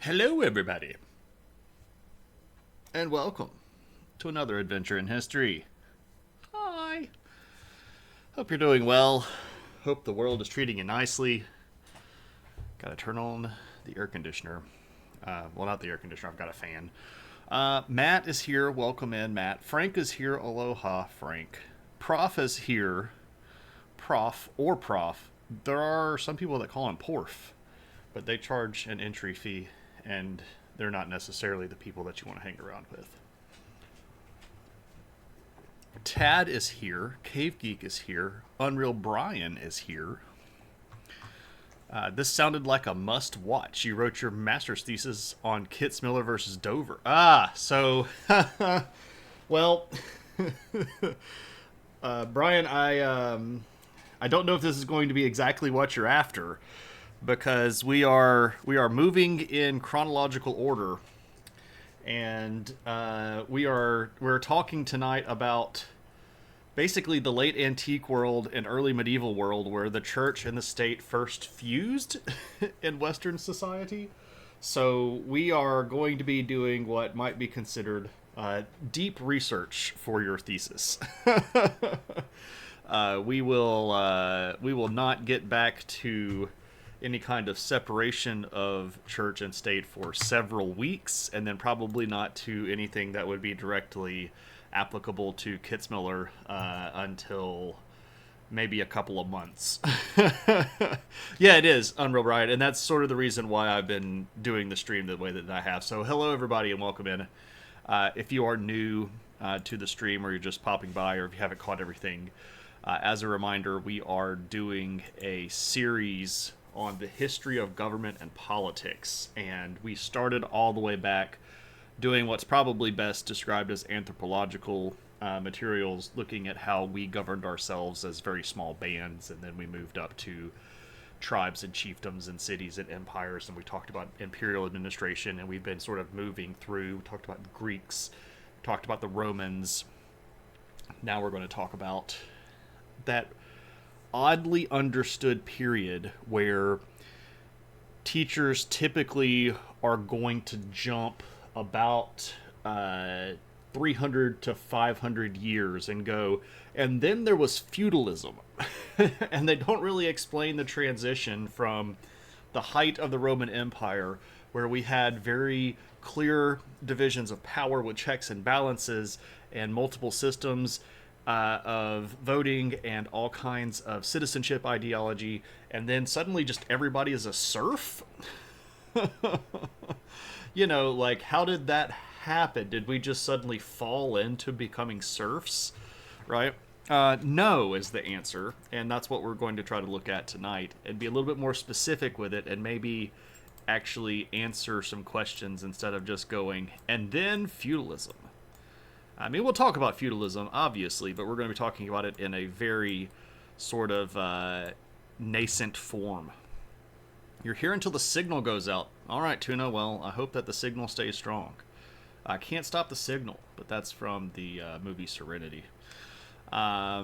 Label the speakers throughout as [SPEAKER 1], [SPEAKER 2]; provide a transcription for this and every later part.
[SPEAKER 1] Hello, everybody, and welcome to another adventure in history. Hi. Hope you're doing well. Hope the world is treating you nicely. Gotta turn on the air conditioner. Well, not the air conditioner, I've got a fan. Matt is here. Welcome in, Matt. Frank is here. Aloha, Frank. Prof is here. Prof. There are some people that call him Porf, but they charge an entry fee, and they're not necessarily the people that you want to hang around with. Tad is here. Cave Geek is here. Unreal Brian is here. This sounded like a must watch. You wrote your master's thesis on Kitzmiller versus Dover. Well, Brian, I don't know if this is going to be exactly what you're after, because we are moving in chronological order, and we're talking tonight about basically the late antique world and early medieval world, where the church and the state first fused in Western society. So we are going to be doing what might be considered deep research for your thesis. We will not get back to any kind of separation of church and state for several weeks, and then probably not to anything that would be directly applicable to Kitzmiller until maybe a couple of months. Yeah, it is Unreal Brian, and that's sort of the reason why I've been doing the stream the way that I have. So hello, everybody, and welcome in. If you are new to the stream, or you're just popping by, or if you haven't caught everything, as a reminder, we are doing a series on the history of government and politics, and we started all the way back doing what's probably best described as anthropological materials, looking at how we governed ourselves as very small bands, and then we moved up to tribes and chiefdoms and cities and empires, and we talked about imperial administration, and we've been sort of moving through. We talked about the Greeks, talked about the Romans. Now we're going to talk about that oddly understood period where teachers typically are going to jump about 300 to 500 years and go, and then there was feudalism. And they don't really explain the transition from the height of the Roman Empire, where we had very clear divisions of power with checks and balances and multiple systems of voting and all kinds of citizenship ideology, and then suddenly just everybody is a serf. Like, how did that happen? Did we just suddenly fall into becoming serfs? Right? No is the answer, and that's what we're going to try to look at tonight, and be a little bit more specific with it, and maybe actually answer some questions instead of just going, and then feudalism. I mean, we'll talk about feudalism, obviously, but we're going to be talking about it in a very sort of nascent form. You're here until the signal goes out. All right, Tuna, well, I hope that the signal stays strong. I can't stop the signal, but that's from the movie Serenity. Fall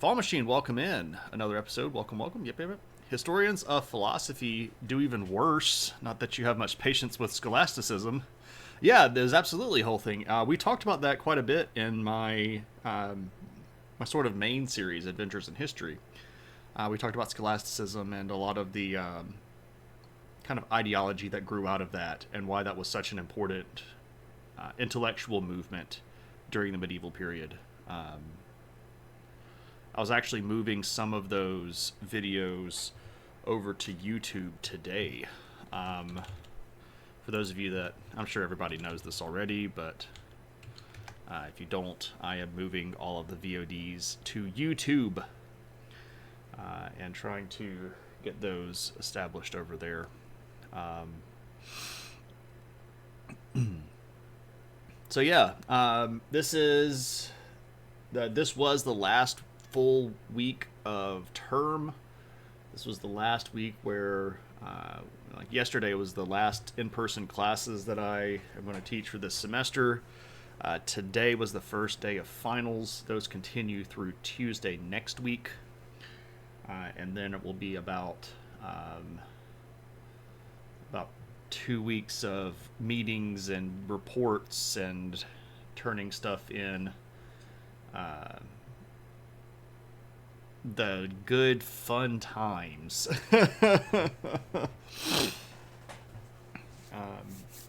[SPEAKER 1] Machine, welcome in. Another episode. Welcome. Yep. Historians of philosophy do even worse. Not that you have much patience with scholasticism. Yeah, there's absolutely a whole thing. We talked about that quite a bit in my my sort of main series, Adventures in History. We talked about scholasticism and a lot of the kind of ideology that grew out of that, and why that was such an important intellectual movement during the medieval period. I was actually moving some of those videos over to YouTube today. For those of you that, I'm sure everybody knows this already, but if you don't, I am moving all of the VODs to YouTube and trying to get those established over there. So yeah, this was the last full week of term. This was the last week where, like yesterday was the last in-person classes that I am going to teach for this semester. Today was the first day of finals. Those continue through Tuesday next week. And then it will be about 2 weeks of meetings and reports and turning stuff in. The good fun times.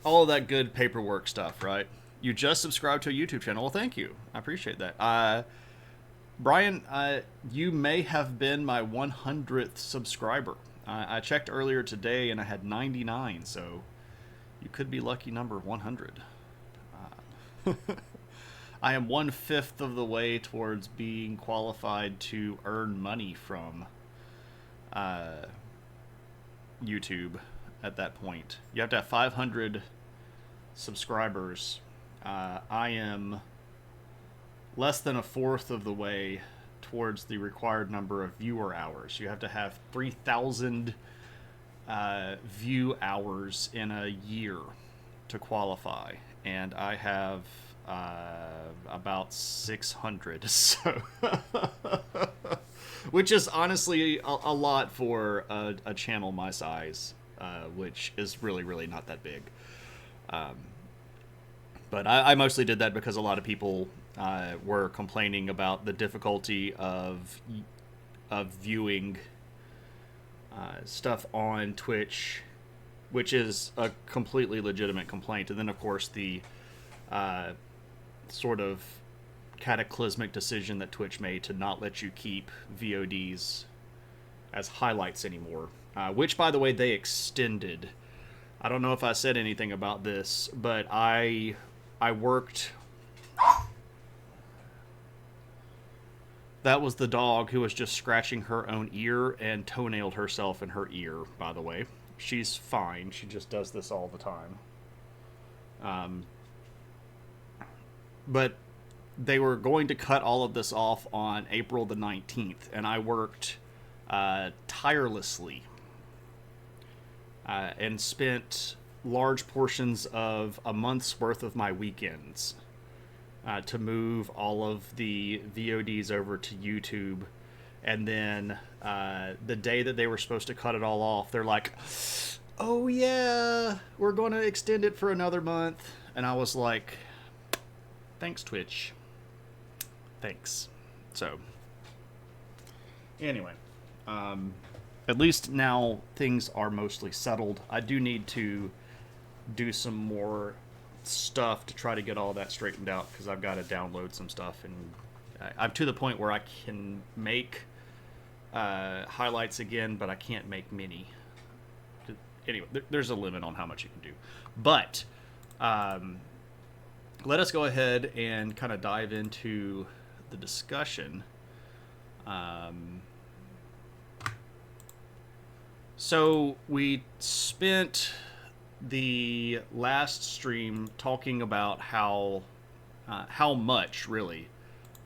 [SPEAKER 1] All of that good paperwork stuff, right? You just subscribed to a YouTube channel. Well, thank you. I appreciate that. Brian, you may have been my 100th subscriber. I checked earlier today and I had 99, so you could be lucky number 100. I am 1/5 of the way towards being qualified to earn money from YouTube at that point. You have to have 500 subscribers. I am less than 1/4 of the way towards the required number of viewer hours. You have to have 3,000 view hours in a year to qualify, and I have about 600, so which is honestly a lot for a channel my size, which is really not that big. But I mostly did that because a lot of people were complaining about the difficulty of viewing stuff on Twitch, which is a completely legitimate complaint. And then, of course, the sort of cataclysmic decision that Twitch made to not let you keep VODs as highlights anymore, which, by the way, they extended. I don't know if I said anything about this, but I worked... That was the dog who was just scratching her own ear and toenailed herself in her ear, by the way. She's fine. She just does this all the time. But they were going to cut all of this off on April the 19th, and I worked tirelessly and spent large portions of a month's worth of my weekends to move all of the VODs over to YouTube. And then the day that they were supposed to cut it all off, they're like, oh yeah, we're going to extend it for another month. And I was like, thanks, Twitch. Thanks. So, anyway, at least now things are mostly settled. I do need to do some more stuff to try to get all that straightened out, because I've got to download some stuff, and I'm to the point where I can make highlights again, but I can't make mini. Anyway, there's a limit on how much you can do. But let us go ahead and kind of dive into the discussion. So we spent the last stream talking about how much really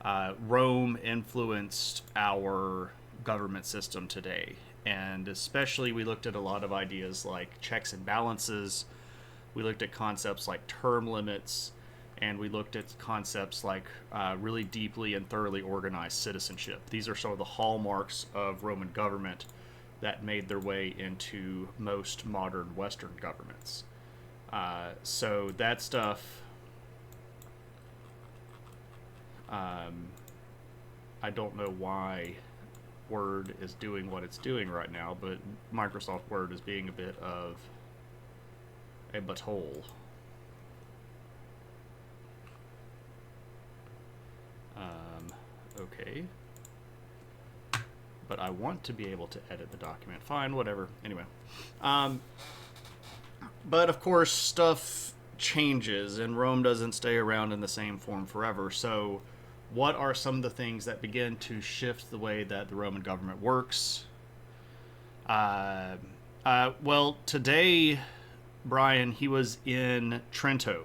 [SPEAKER 1] Rome influenced our government system today, and especially we looked at a lot of ideas like checks and balances. We looked at concepts like term limits, and we looked at concepts like really deeply and thoroughly organized citizenship. These are some of the hallmarks of Roman government that made their way into most modern Western governments. So that stuff, I don't know why Word is doing what it's doing right now, but Microsoft Word is being a bit of a butthole. Okay. But I want to be able to edit the document. Fine, whatever. Anyway. But of course, stuff changes, and Rome doesn't stay around in the same form forever. So what are some of the things that begin to shift the way that the Roman government works? Well, today, Brian, he was in Trento.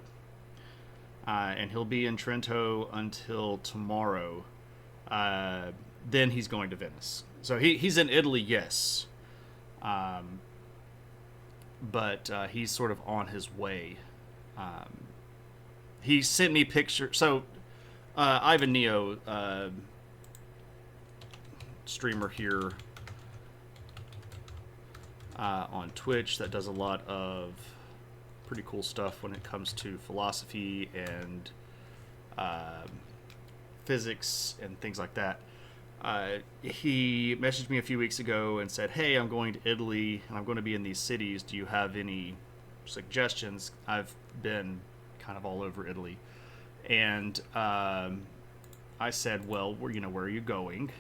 [SPEAKER 1] And he'll be in Trento until tomorrow. Then he's going to Venice. So he's in Italy, yes. But he's sort of on his way. He sent me pictures. So Ivan Neo, streamer here on Twitch that does a lot of pretty cool stuff when it comes to philosophy and um, physics and things like that. He messaged me a few weeks ago and said, "Hey, I'm going to Italy and I'm going to be in these cities. Do you have any suggestions?" I've been kind of all over Italy, and I said, "Well, where are you going?"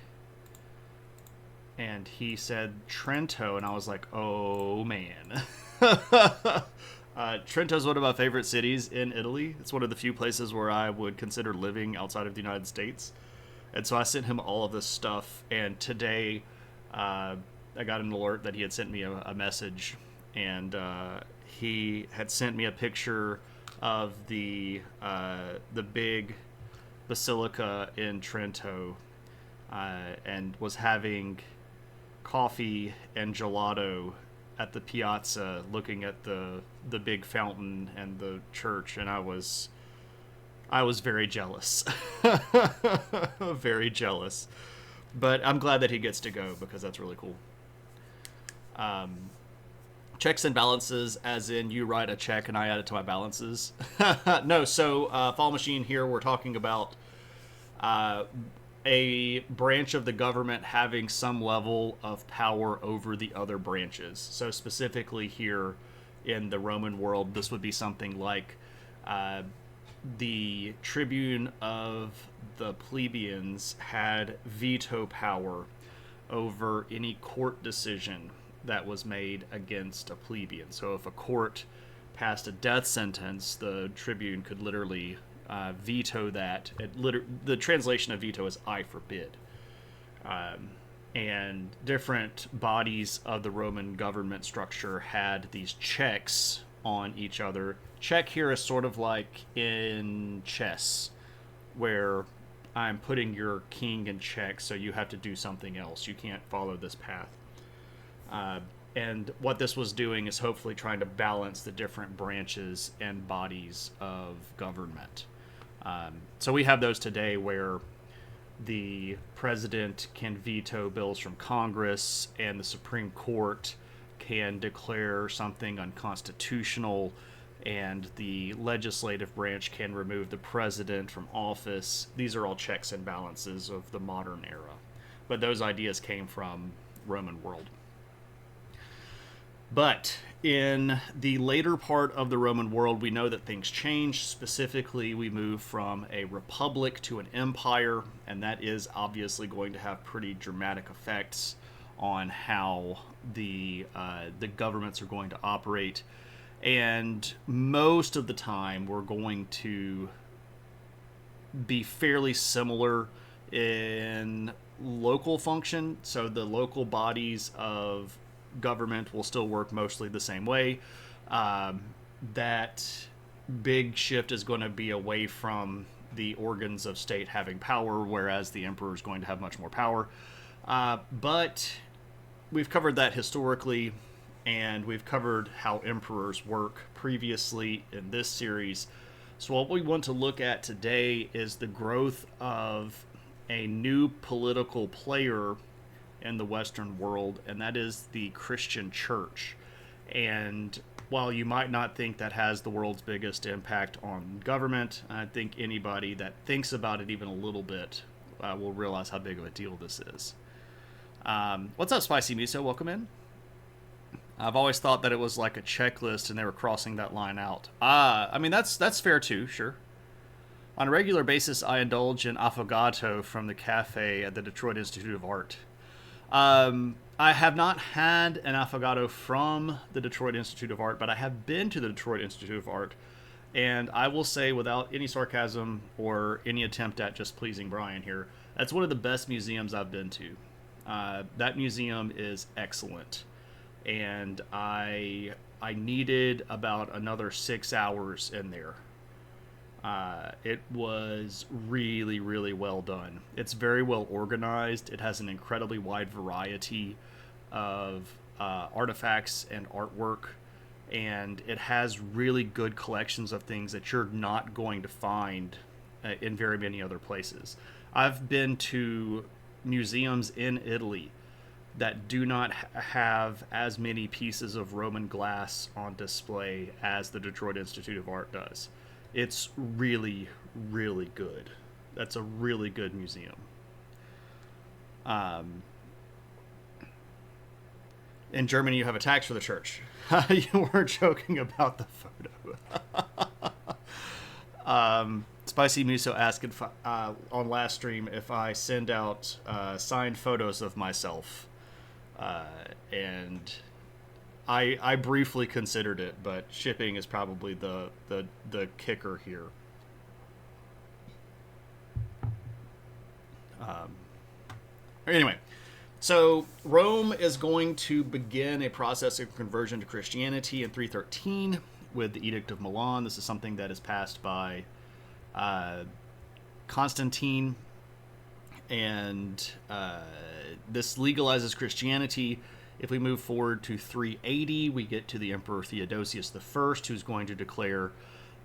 [SPEAKER 1] And he said Trento, and I was like, "Oh man." Trento's one of my favorite cities in Italy. It's one of the few places where I would consider living outside of the United States. And so I sent him all of this stuff. And today, I got an alert that he had sent me a message, and he had sent me a picture of the big basilica in Trento, and was having coffee and gelato at the piazza, looking at the big fountain and the church, and I was very jealous. Very jealous. But I'm glad that he gets to go, because that's really cool. Checks and balances, as in you write a check and I add it to my balances. No, so Fall Machine here, we're talking about a branch of the government having some level of power over the other branches. So specifically here in the Roman world, this would be something like the tribune of the plebeians had veto power over any court decision that was made against a plebeian. So if a court passed a death sentence, the tribune could literally veto that. The translation of veto is "I forbid." And different bodies of the Roman government structure had these checks on each other. Check here is sort of like in chess, where I'm putting your king in check, so you have to do something else. You can't follow this path. And what this was doing is hopefully trying to balance the different branches and bodies of government. So we have those today, where the president can veto bills from Congress, and the Supreme Court can declare something unconstitutional, and the legislative branch can remove the president from office. These are all checks and balances of the modern era. But those ideas came from Roman world. But in the later part of the Roman world, we know that things change. Specifically, we move from a republic to an empire, and that is obviously going to have pretty dramatic effects on how the governments are going to operate. And most of the time, we're going to be fairly similar in local function. So the local bodies of government will still work mostly the same way. That big shift is going to be away from the organs of state having power, whereas the emperor is going to have much more power. But we've covered that historically, and we've covered how emperors work previously in this series. So what we want to look at today is the growth of a new political player in the Western world, and that is the Christian church. And while you might not think that has the world's biggest impact on government, I think anybody that thinks about it even a little bit will realize how big of a deal this is. What's up, Spicy Miso? Welcome in. I've always thought that it was like a checklist and they were crossing that line out. I mean, that's fair too, sure. On a regular basis, I indulge in affogato from the cafe at the Detroit Institute of Art. I have not had an affogato from the Detroit Institute of Art, but I have been to the Detroit Institute of Art, and I will say, without any sarcasm or any attempt at just pleasing Brian here, that's one of the best museums I've been to. That museum is excellent, and I needed about another 6 hours in there. It was really, really well done. It's very well organized. It has an incredibly wide variety of artifacts and artwork, and it has really good collections of things that you're not going to find in very many other places. I've been to museums in Italy that do not have as many pieces of Roman glass on display as the Detroit Institute of Art does. It's really, really good. That's a really good museum. In Germany, you have a tax for the church. You weren't joking about the photo. Spicy Muso asked if, on last stream if I send out signed photos of myself. And I briefly considered it, but shipping is probably the kicker here. Anyway, so Rome is going to begin a process of conversion to Christianity in 313 with the Edict of Milan. This is something that is passed by Constantine, and this legalizes Christianity. If we move forward to 380, we get to the Emperor Theodosius I, who's going to declare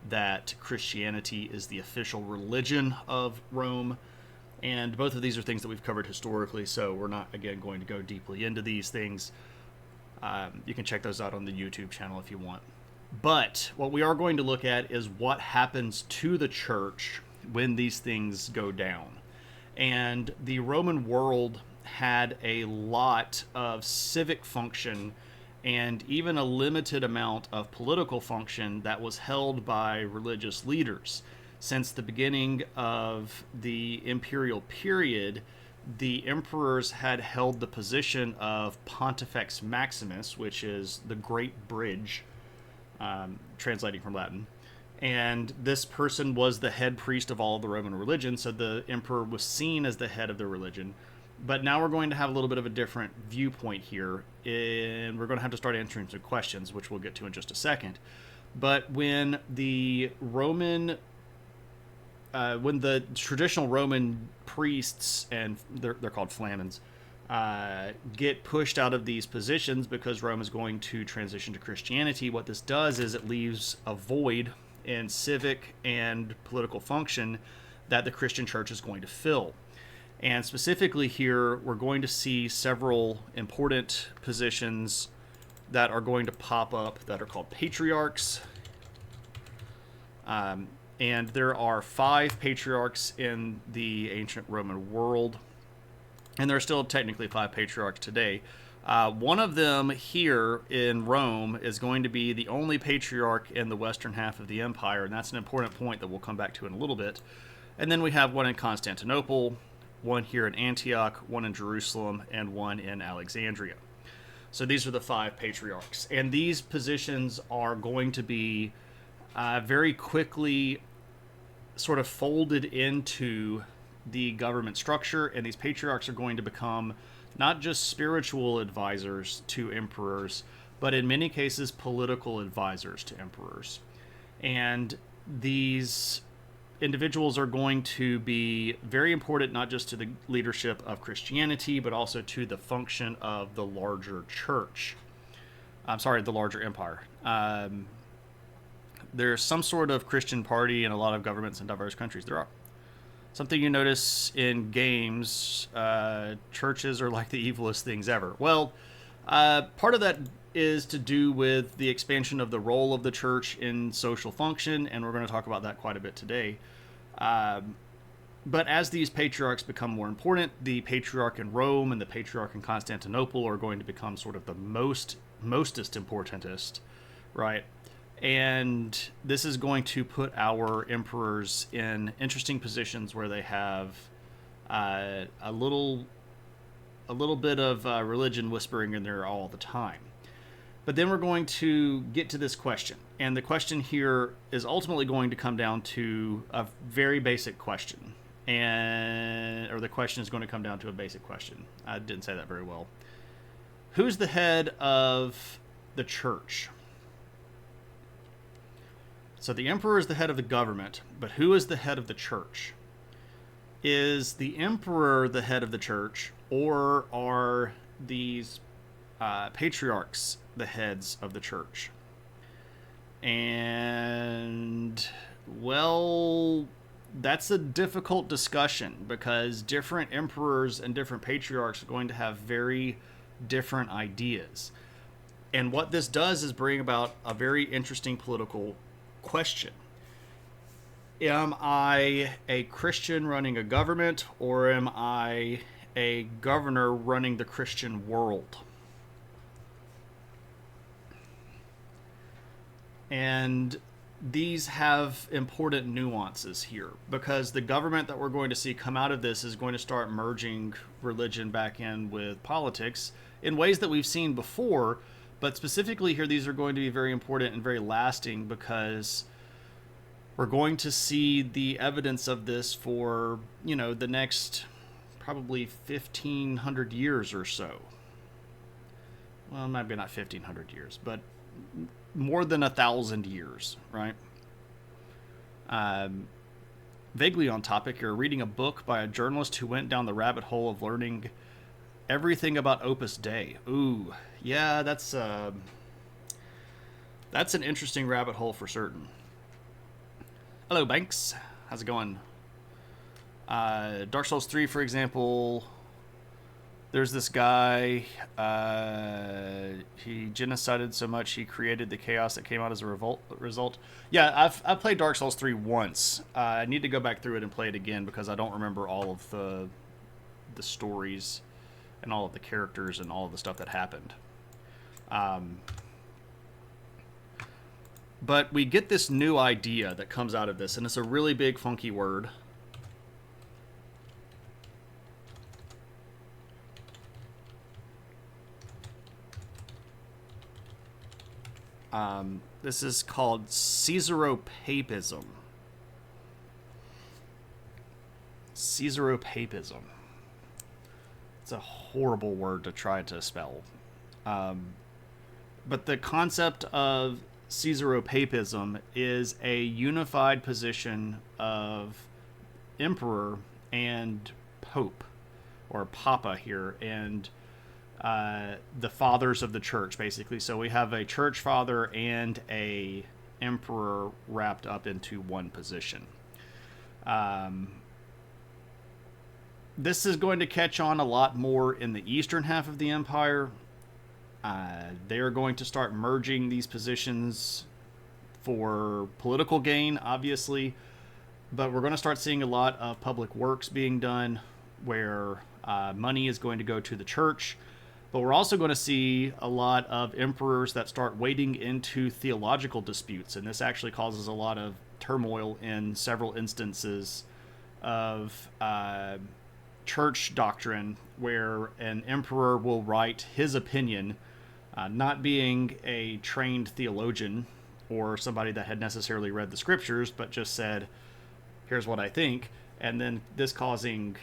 [SPEAKER 1] that Christianity is the official religion of Rome. And both of these are things that we've covered historically, so we're not, again, going to go deeply into these things. You can check those out on the YouTube channel if you want. But what we are going to look at is what happens to the church when these things go down. And the Roman world had a lot of civic function and even a limited amount of political function that was held by religious leaders. Since the beginning of the imperial period, the emperors had held the position of Pontifex Maximus, which is the Great Bridge, translating from Latin. And this person was the head priest of all of the Roman religion, so the emperor was seen as the head of the religion. But now we're going to have a little bit of a different viewpoint here, and we're going to have to start answering some questions, which we'll get to in just a second. But when the traditional Roman priests, and they're called flamens, get pushed out of these positions because Rome is going to transition to Christianity, what this does is it leaves a void in civic and political function that the Christian church is going to fill. And specifically here, we're going to see several important positions that are going to pop up that are called patriarchs. And there are 5 patriarchs in the ancient Roman world. And there are still technically 5 patriarchs today. One of them here in Rome is going to be the only patriarch in the western half of the empire. And that's an important point that we'll come back to in a little bit. And then we have one in Constantinople, one here in Antioch, one in Jerusalem, and one in Alexandria. So these are the 5 patriarchs. And these positions are going to be very quickly sort of folded into the government structure, and these patriarchs are going to become not just spiritual advisors to emperors, but in many cases political advisors to emperors. And these individuals are going to be very important not just to the leadership of Christianity, but also to the function of the larger church. The larger empire. There's some sort of Christian party in a lot of governments in diverse countries. There are. Something you notice in games, churches are like the evilest things ever. Well, part of that is to do with the expansion of the role of the church in social function, and we're going to talk about that quite a bit today. But as these patriarchs become more important, the patriarch in Rome and the patriarch in Constantinople are going to become sort of the mostest importantest, right? And this is going to put our emperors in interesting positions where they have a little bit of religion whispering in there all the time. But then we're going to get to this question. And the question here is ultimately going to come down to a very basic question. Or the question is going to come down to a basic question. I didn't say that very well. Who's the head of the church? So the emperor is the head of the government, but who is the head of the church? Is the emperor the head of the church, or are these patriarchs the heads of the church? And, well, that's a difficult discussion because different emperors and different patriarchs are going to have very different ideas. And what this does is bring about a very interesting political question. Am I a Christian running a government, or am I a governor running the Christian world? And these have important nuances here, because the government that we're going to see come out of this is going to start merging religion back in with politics in ways that we've seen before. But specifically here, these are going to be very important and very lasting, because we're going to see the evidence of this for, the next probably 1,500 years or so. Well, maybe not 1,500 years, but more than 1,000 years, right? Vaguely on topic, you're reading a book by a journalist who went down the rabbit hole of learning everything about Opus Dei. Ooh, yeah, that's an interesting rabbit hole for certain. Hello, Banks. How's it going? Dark Souls 3, for example, there's this guy, he genocided so much he created the chaos that came out as a result. Yeah, I've played Dark Souls 3 once. I need to go back through it and play it again, because I don't remember all of the stories and all of the characters and all of the stuff that happened. But we get this new idea that comes out of this, and it's a really big, funky word. This is called Caesaropapism. Caesaropapism. It's a horrible word to try to spell. But the concept of Caesaropapism is a unified position of emperor and pope, or papa here, and the fathers of the church, basically. So we have a church father and a emperor wrapped up into one position. This is going to catch on a lot more in the eastern half of the empire. They are going to start merging these positions for political gain, obviously, but we're going to start seeing a lot of public works being done where money is going to go to the church. But we're also going to see a lot of emperors that start wading into theological disputes, and this actually causes a lot of turmoil in several instances of church doctrine, where an emperor will write his opinion, not being a trained theologian or somebody that had necessarily read the scriptures, but just said, here's what I think, and then this causing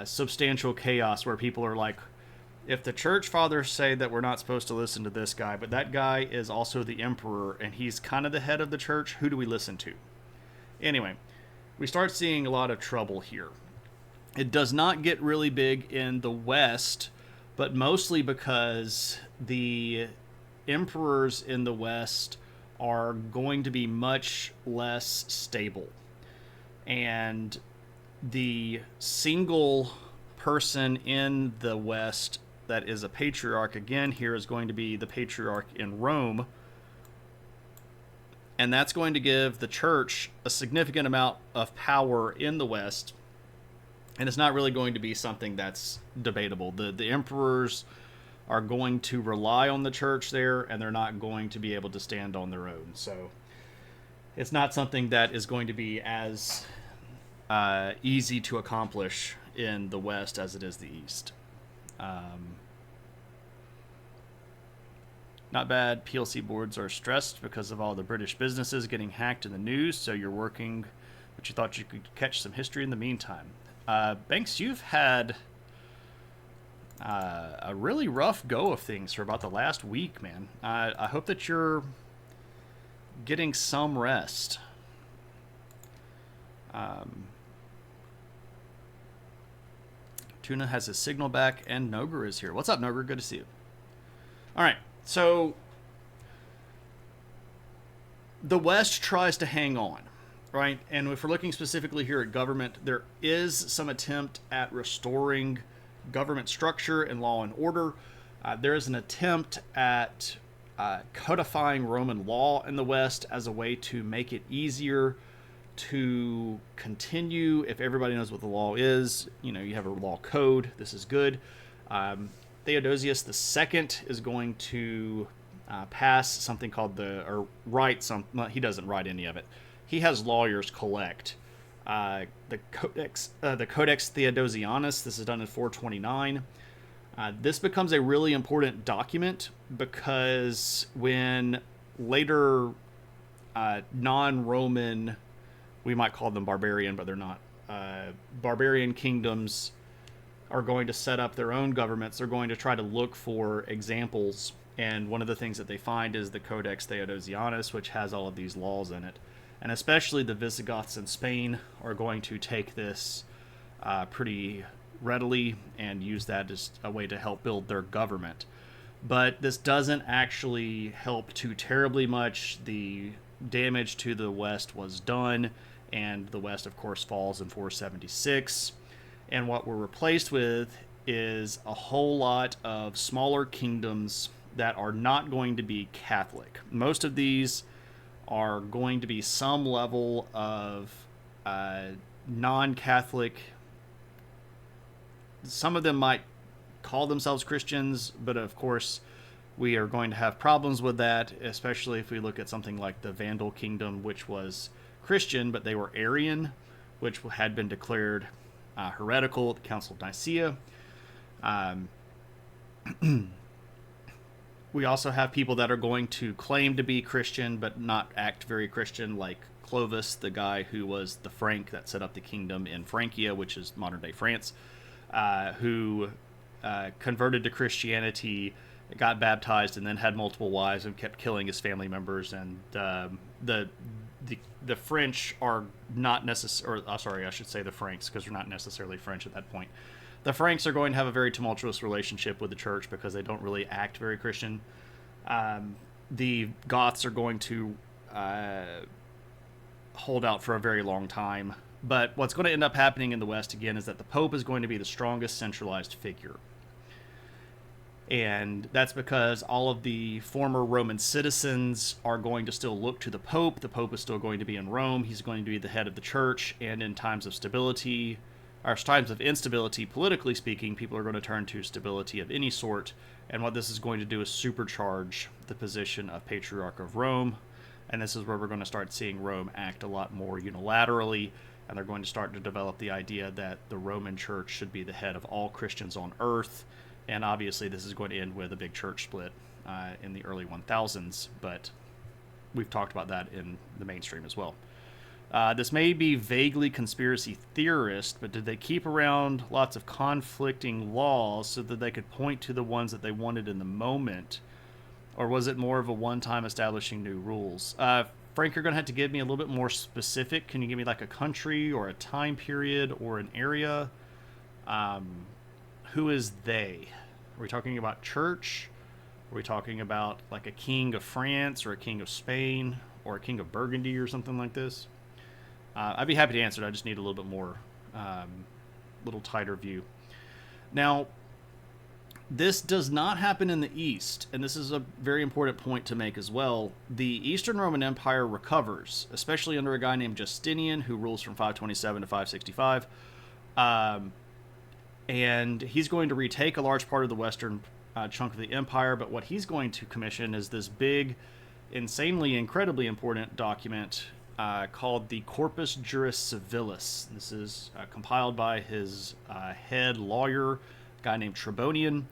[SPEAKER 1] substantial chaos where people are like, if the church fathers say that we're not supposed to listen to this guy, but that guy is also the emperor and he's kind of the head of the church, who do we listen to? Anyway, we start seeing a lot of trouble here. It does not get really big in the West, but mostly because the emperors in the West are going to be much less stable. And the single person in the West that is a patriarch, again, here is going to be the patriarch in Rome. And that's going to give the church a significant amount of power in the West. And it's not really going to be something that's debatable. The emperors are going to rely on the church there, and they're not going to be able to stand on their own. So it's not something that is going to be as easy to accomplish in the West as it is the East. Not bad. PLC boards are stressed because of all the British businesses getting hacked in the news, so you're working, but you thought you could catch some history in the meantime. Banks, you've had a really rough go of things for about the last week, man. I hope that you're getting some rest. Tuna has his signal back, and Nogur is here. What's up, Nogur? Good to see you. All right, so the West tries to hang on, right? And if we're looking specifically here at government, there is some attempt at restoring government structure and law and order, There is an attempt at codifying Roman law in the West as a way to make it easier to continue. If everybody knows what the law is, you have a law code. This is good. Theodosius II is going to pass something called or write some. Well, he doesn't write any of it. He has lawyers collect the Codex Theodosianus. This is done in 429. This becomes a really important document because when later non-Roman, we might call them barbarian, but they're not, barbarian kingdoms are going to set up their own governments, they're going to try to look for examples. And one of the things that they find is the Codex Theodosianus, which has all of these laws in it. And especially the Visigoths in Spain are going to take this pretty readily and use that as a way to help build their government. But this doesn't actually help too terribly much. The damage to the West was done, and the West, of course, falls in 476. And what we're replaced with is a whole lot of smaller kingdoms that are not going to be Catholic. Most of these are going to be some level of non-Catholic. Some of them might call themselves Christians, but of course we are going to have problems with that, especially if we look at something like the Vandal Kingdom, which was Christian, but they were Arian, which had been declared heretical at the Council of Nicaea. We also have people that are going to claim to be Christian but not act very Christian, like Clovis, the guy who was the Frank that set up the kingdom in Francia, which is modern-day France, who converted to Christianity, got baptized, and then had multiple wives and kept killing his family members. And the French are not necessarily, sorry, I should say the Franks, because they're not necessarily French at that point. The Franks are going to have a very tumultuous relationship with the church because they don't really act very Christian. The Goths are going to hold out for a very long time. But what's going to end up happening in the West, again, is that the Pope is going to be the strongest centralized figure. And that's because all of the former Roman citizens are going to still look to the Pope. The Pope is still going to be in Rome. He's going to be the head of the church. And in times of stability, or times of instability, politically speaking, people are going to turn to stability of any sort. And what this is going to do is supercharge the position of Patriarch of Rome. And this is where we're going to start seeing Rome act a lot more unilaterally. And they're going to start to develop the idea that the Roman church should be the head of all Christians on earth. And obviously this is going to end with a big church split in the early 1000s. But we've talked about that in the mainstream as well. This may be vaguely conspiracy theorist, but did they keep around lots of conflicting laws so that they could point to the ones that they wanted in the moment? Or was it more of a one-time establishing new rules? Frank, you're going to have to give me a little bit more specific. Can you give me like a country or a time period or an area? Who is they? Are we talking about church? Are we talking about like a king of France or a king of Spain or a king of Burgundy or something like this? I'd be happy to answer it. I just need a little bit more, little tighter view. Now, this does not happen in the East, and this is a very important point to make as well. The Eastern Roman Empire recovers, especially under a guy named Justinian, who rules from 527 to 565. And he's going to retake a large part of the western chunk of the empire, but what he's going to commission is this big, insanely, incredibly important document called the Corpus Juris Civilis. This is compiled by his head lawyer, a guy named Tribonian.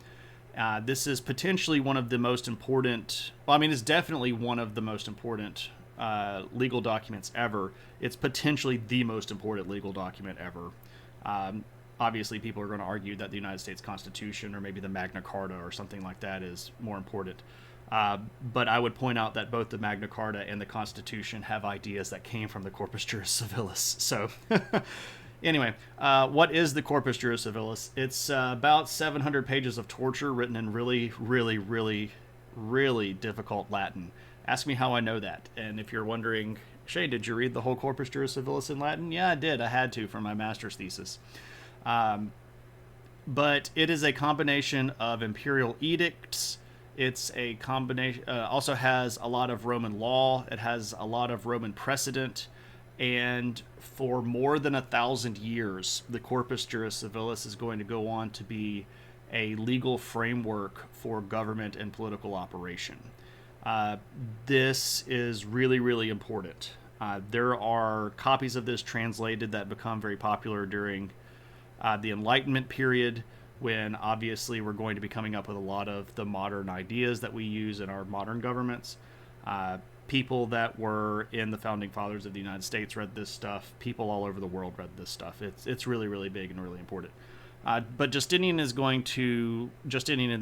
[SPEAKER 1] This is potentially one of the most important, well, I mean, it's definitely one of the most important legal documents ever. It's potentially the most important legal document ever. Obviously, people are going to argue that the United States Constitution or maybe the Magna Carta or something like that is more important. But I would point out that both the Magna Carta and the Constitution have ideas that came from the Corpus Juris Civilis. So anyway, what is the Corpus Juris Civilis? It's about 700 pages of torture written in really, really, really, really difficult Latin. Ask me how I know that. And if you're wondering, Shay, did you read the whole Corpus Juris Civilis in Latin? Yeah, I did. I had to for my master's thesis. but it is a combination of imperial edicts. It's a combination, also has a lot of Roman law. It has a lot of Roman precedent. And for more than 1,000 years, the Corpus Juris Civilis is going to go on to be a legal framework for government and political operation. This is really, really important. There are copies of this translated that become very popular during the Enlightenment period, when obviously we're going to be coming up with a lot of the modern ideas that we use in our modern governments. People that were in the founding fathers of the United States read this stuff. People all over the world read this stuff. It's really, really big and really important. But Justinian and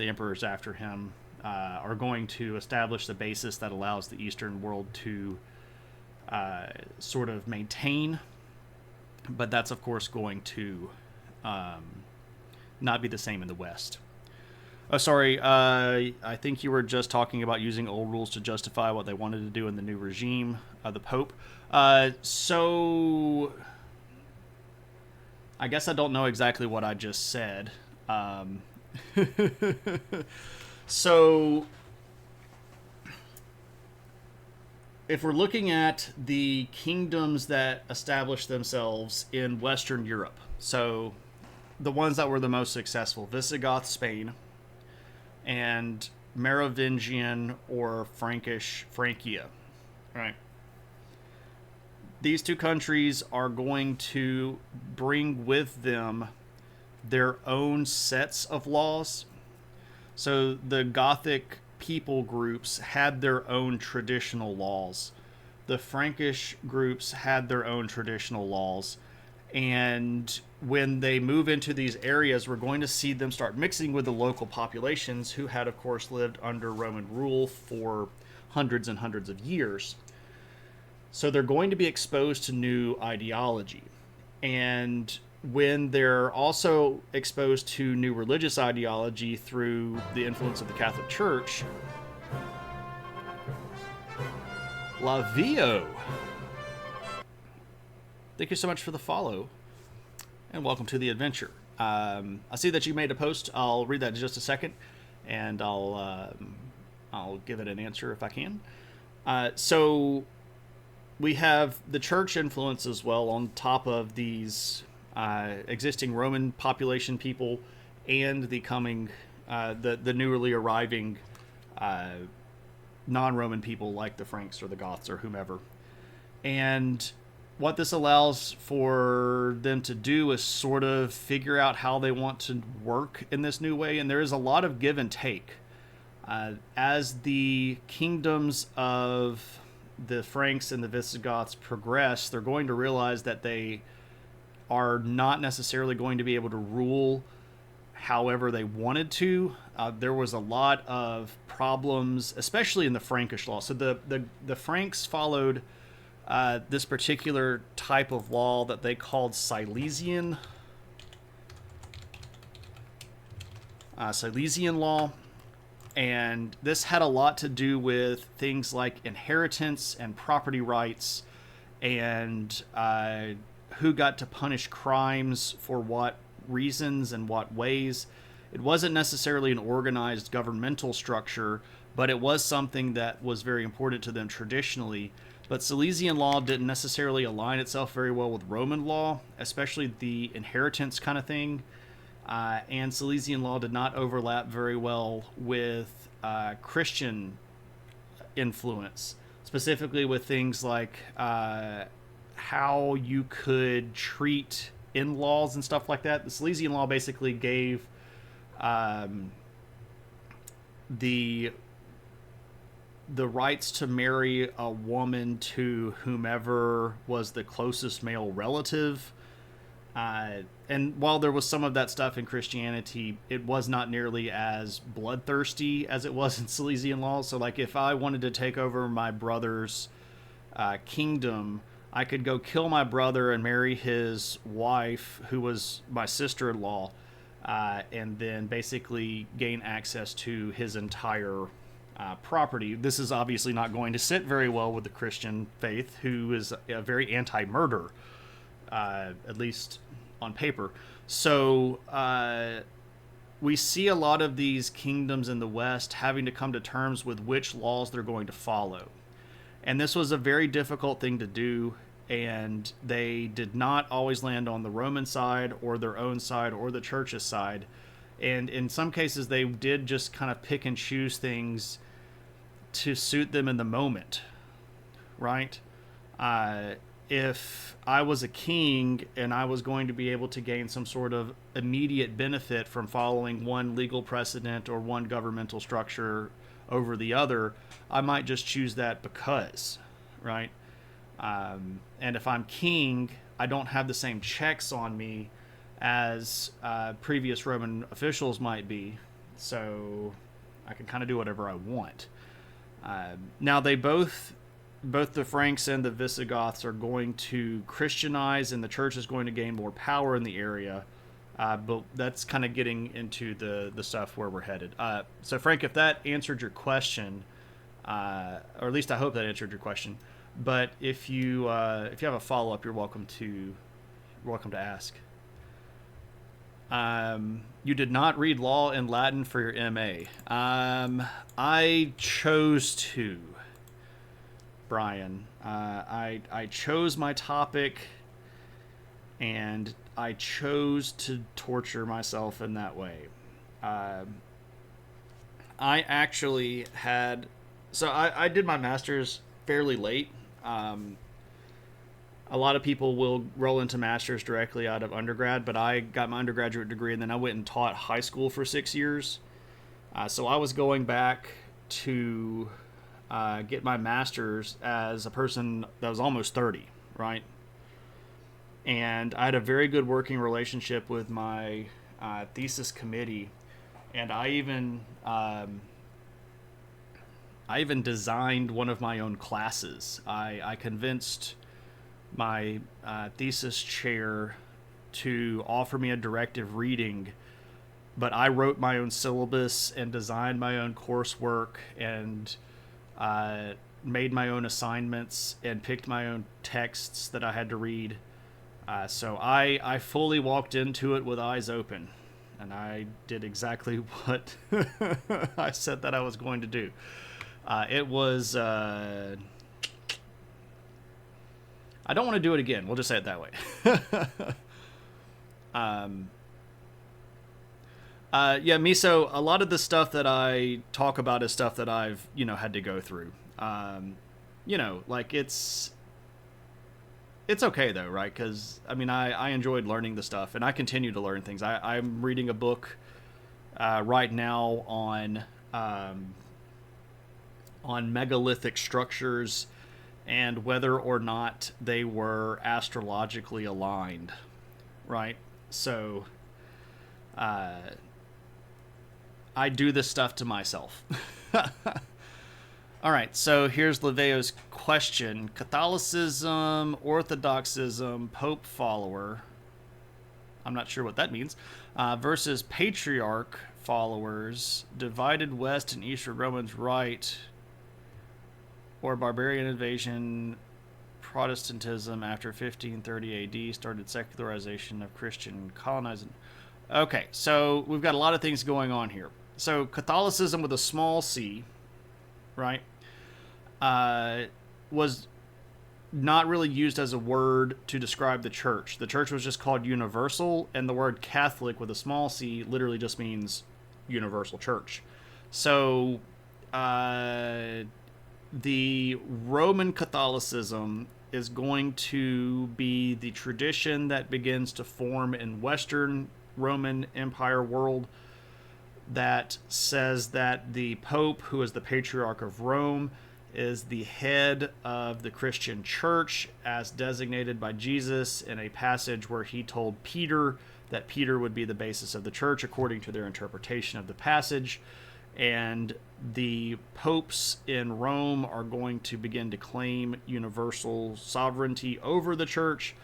[SPEAKER 1] the emperors after him are going to establish the basis that allows the Eastern world to sort of maintain. But that's, of course, going to not be the same in the West. Oh, sorry. I think you were just talking about using old rules to justify what they wanted to do in the new regime, the Pope. So I guess I don't know exactly what I just said. So if we're looking at the kingdoms that established themselves in Western Europe, so the ones that were the most successful, Visigoth Spain and Merovingian or Frankish Francia, right? These two countries are going to bring with them their own sets of laws. So the Gothic people groups had their own traditional laws. The Frankish groups had their own traditional laws. And when they move into these areas, we're going to see them start mixing with the local populations who had, of course, lived under Roman rule for hundreds and hundreds of years. So they're going to be exposed to new ideology. And when they're also exposed to new religious ideology through the influence of the Catholic Church, Lavio, thank you so much for the follow, and welcome to the adventure. I see that you made a post. I'll read that in just a second, and I'll give it an answer if I can. So we have the church influence as well on top of these existing Roman population people and the coming, the newly arriving non-Roman people like the Franks or the Goths or whomever. And what this allows for them to do is sort of figure out how they want to work in this new way. And there is a lot of give and take. As the kingdoms of the Franks and the Visigoths progress, they're going to realize that they are not necessarily going to be able to rule however they wanted to. There was a lot of problems, especially in the Frankish law. So the Franks followed this particular type of law that they called Silesian law. And this had a lot to do with things like inheritance and property rights and who got to punish crimes for what reasons and what ways. It wasn't necessarily an organized governmental structure, but it was something that was very important to them traditionally. But Silesian law didn't necessarily align itself very well with Roman law, especially the inheritance kind of thing. And Silesian law did not overlap very well with Christian influence, specifically with things like how you could treat in-laws and stuff like that. The Silesian law basically gave the rights to marry a woman to whomever was the closest male relative. And while there was some of that stuff in Christianity, it was not nearly as bloodthirsty as it was in Silesian law. So, like, if I wanted to take over my brother's kingdom, I could go kill my brother and marry his wife, who was my sister-in-law, and then basically gain access to his entire property. This is obviously not going to sit very well with the Christian faith, who is very anti-murder, at least on paper. So we see a lot of these kingdoms in the West having to come to terms with which laws they're going to follow. And this was a very difficult thing to do, and they did not always land on the Roman side or their own side or the church's side. And in some cases, they did just kind of pick and choose things to suit them in the moment, right? If I was a king and I was going to be able to gain some sort of immediate benefit from following one legal precedent or one governmental structure over the other, I might just choose that because, right? And if I'm king, I don't have the same checks on me as previous Roman officials might be, so I can kind of do whatever I want. Now they both the Franks and the Visigoths are going to Christianize, and the church is going to gain more power in the area. But that's kind of getting into the stuff where we're headed. So Frank, if that answered your question, or at least I hope that answered your question. But if you have a follow up, you're welcome to ask. You did not read law in Latin for your MA. I chose to. Brian. I chose my topic, and I chose to torture myself in that way. I actually had... So I did my master's fairly late. A lot of people will roll into master's directly out of undergrad, but I got my undergraduate degree, and then I went and taught high school for 6 years. So I was going back to... get my master's as a person that was almost 30, right? And I had a very good working relationship with my thesis committee, and I even designed one of my own classes. I convinced my thesis chair to offer me a directive reading, but I wrote my own syllabus and designed my own coursework and made my own assignments and picked my own texts that I had to read. So I fully walked into it with eyes open, and I did exactly what I said that I was going to do. It was... I don't want to do it again. We'll just say it that way. Yeah, Miso, a lot of the stuff that I talk about is stuff that I've, had to go through. Like it's okay though, right? Because, I enjoyed learning the stuff, and I continue to learn things. I'm reading a book right now on megalithic structures and whether or not they were astrologically aligned, right? So... I do this stuff to myself. All right, so here's Leveo's question. Catholicism, Orthodoxism, Pope follower, I'm not sure what that means, versus Patriarch followers, divided West and Eastern Romans right, or barbarian invasion, Protestantism after 1530 AD started secularization of Christian colonizing. Okay, so we've got a lot of things going on here. So Catholicism with a small c, right, was not really used as a word to describe the church. The church was just called universal, and the word Catholic with a small c literally just means universal church. So the Roman Catholicism is going to be the tradition that begins to form in Western Roman Empire world that says that the Pope, who is the Patriarch of Rome, is the head of the Christian church as designated by Jesus in a passage where he told Peter that Peter would be the basis of the church according to their interpretation of the passage. And the popes in Rome are going to begin to claim universal sovereignty over the church.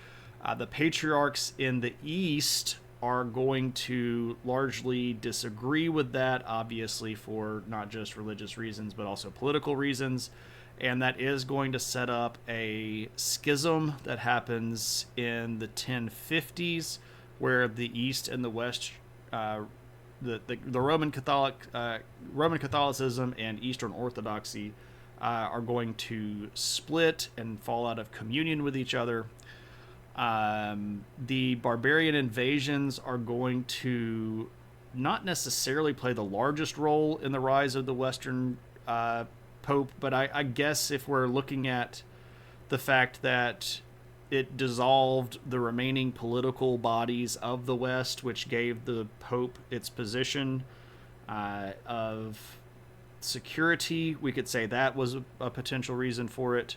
[SPEAKER 1] The patriarchs in the East are going to largely disagree with that, obviously for not just religious reasons, but also political reasons. And that is going to set up a schism that happens in the 1050s, where the East and the West the Roman Catholicism and Eastern Orthodoxy are going to split and fall out of communion with each other. The barbarian invasions are going to not necessarily play the largest role in the rise of the Western Pope, but I guess if we're looking at the fact that it dissolved the remaining political bodies of the West, which gave the Pope its position of security, we could say that was a potential reason for it.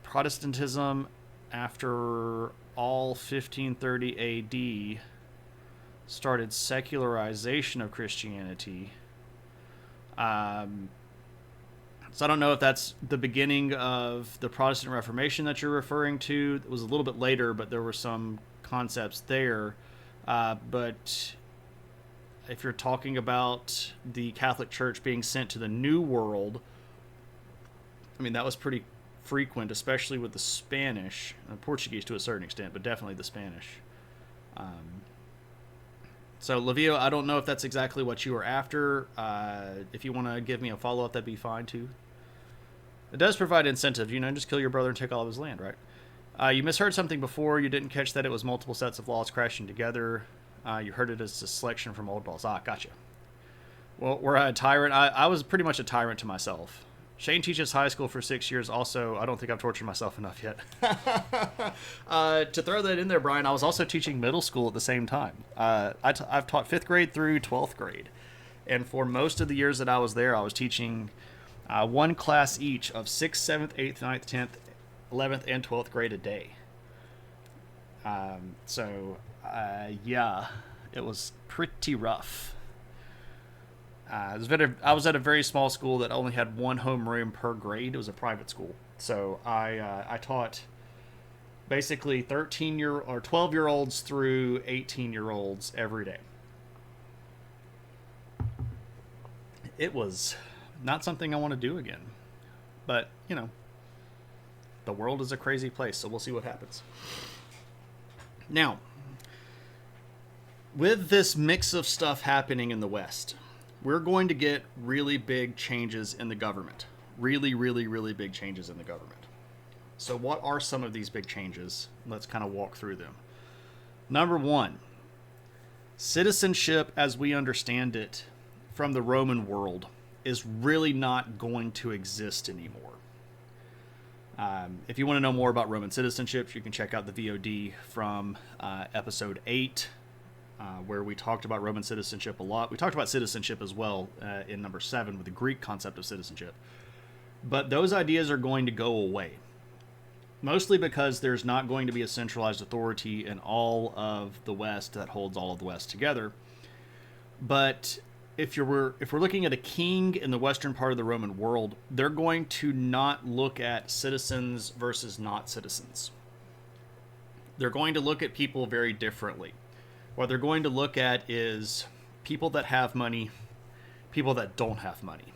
[SPEAKER 1] Protestantism, after all 1530 AD, started secularization of Christianity. So I don't know if that's the beginning of the Protestant Reformation that you're referring to. It was a little bit later, but there were some concepts there. But if you're talking about the Catholic Church being sent to the New World, I mean, that was pretty frequent, especially with the Spanish, and Portuguese to a certain extent, but definitely the Spanish. So, Livio, I don't know if that's exactly what you were after. If you want to give me a follow-up, that'd be fine, too. It does provide incentive, just kill your brother and take all of his land, right? You misheard something before. You didn't catch that it was multiple sets of laws crashing together. You heard it as a selection from old laws. Gotcha. Well, we're a tyrant. I was pretty much a tyrant to myself. Shane teaches high school for 6 years. Also, I don't think I've tortured myself enough yet. To throw that in there, Brian, I was also teaching middle school at the same time. I've taught 5th grade through 12th grade. And for most of the years that I was there, I was teaching one class each of 6th, 7th, 8th, 9th, 10th, 11th, and 12th grade a day. Yeah, it was pretty rough. I was at a very small school that only had one homeroom per grade. It was a private school. So I taught basically 12-year-olds through 18-year-olds every day. It was not something I want to do again. But, the world is a crazy place, so we'll see what happens. Now, with this mix of stuff happening in the West, we're going to get really big changes in the government. Really, really, really big changes in the government. So what are some of these big changes? Let's kind of walk through them. Number one, citizenship as we understand it from the Roman world is really not going to exist anymore. If you want to know more about Roman citizenship, you can check out the VOD from episode 8, where we talked about Roman citizenship a lot. We talked about citizenship as well in number 7 with the Greek concept of citizenship. But those ideas are going to go away. Mostly because there's not going to be a centralized authority in all of the West that holds all of the West together. But if we're looking at a king in the western part of the Roman world, they're going to not look at citizens versus not citizens. They're going to look at people very differently. What they're going to look at is people that have money, people that don't have money.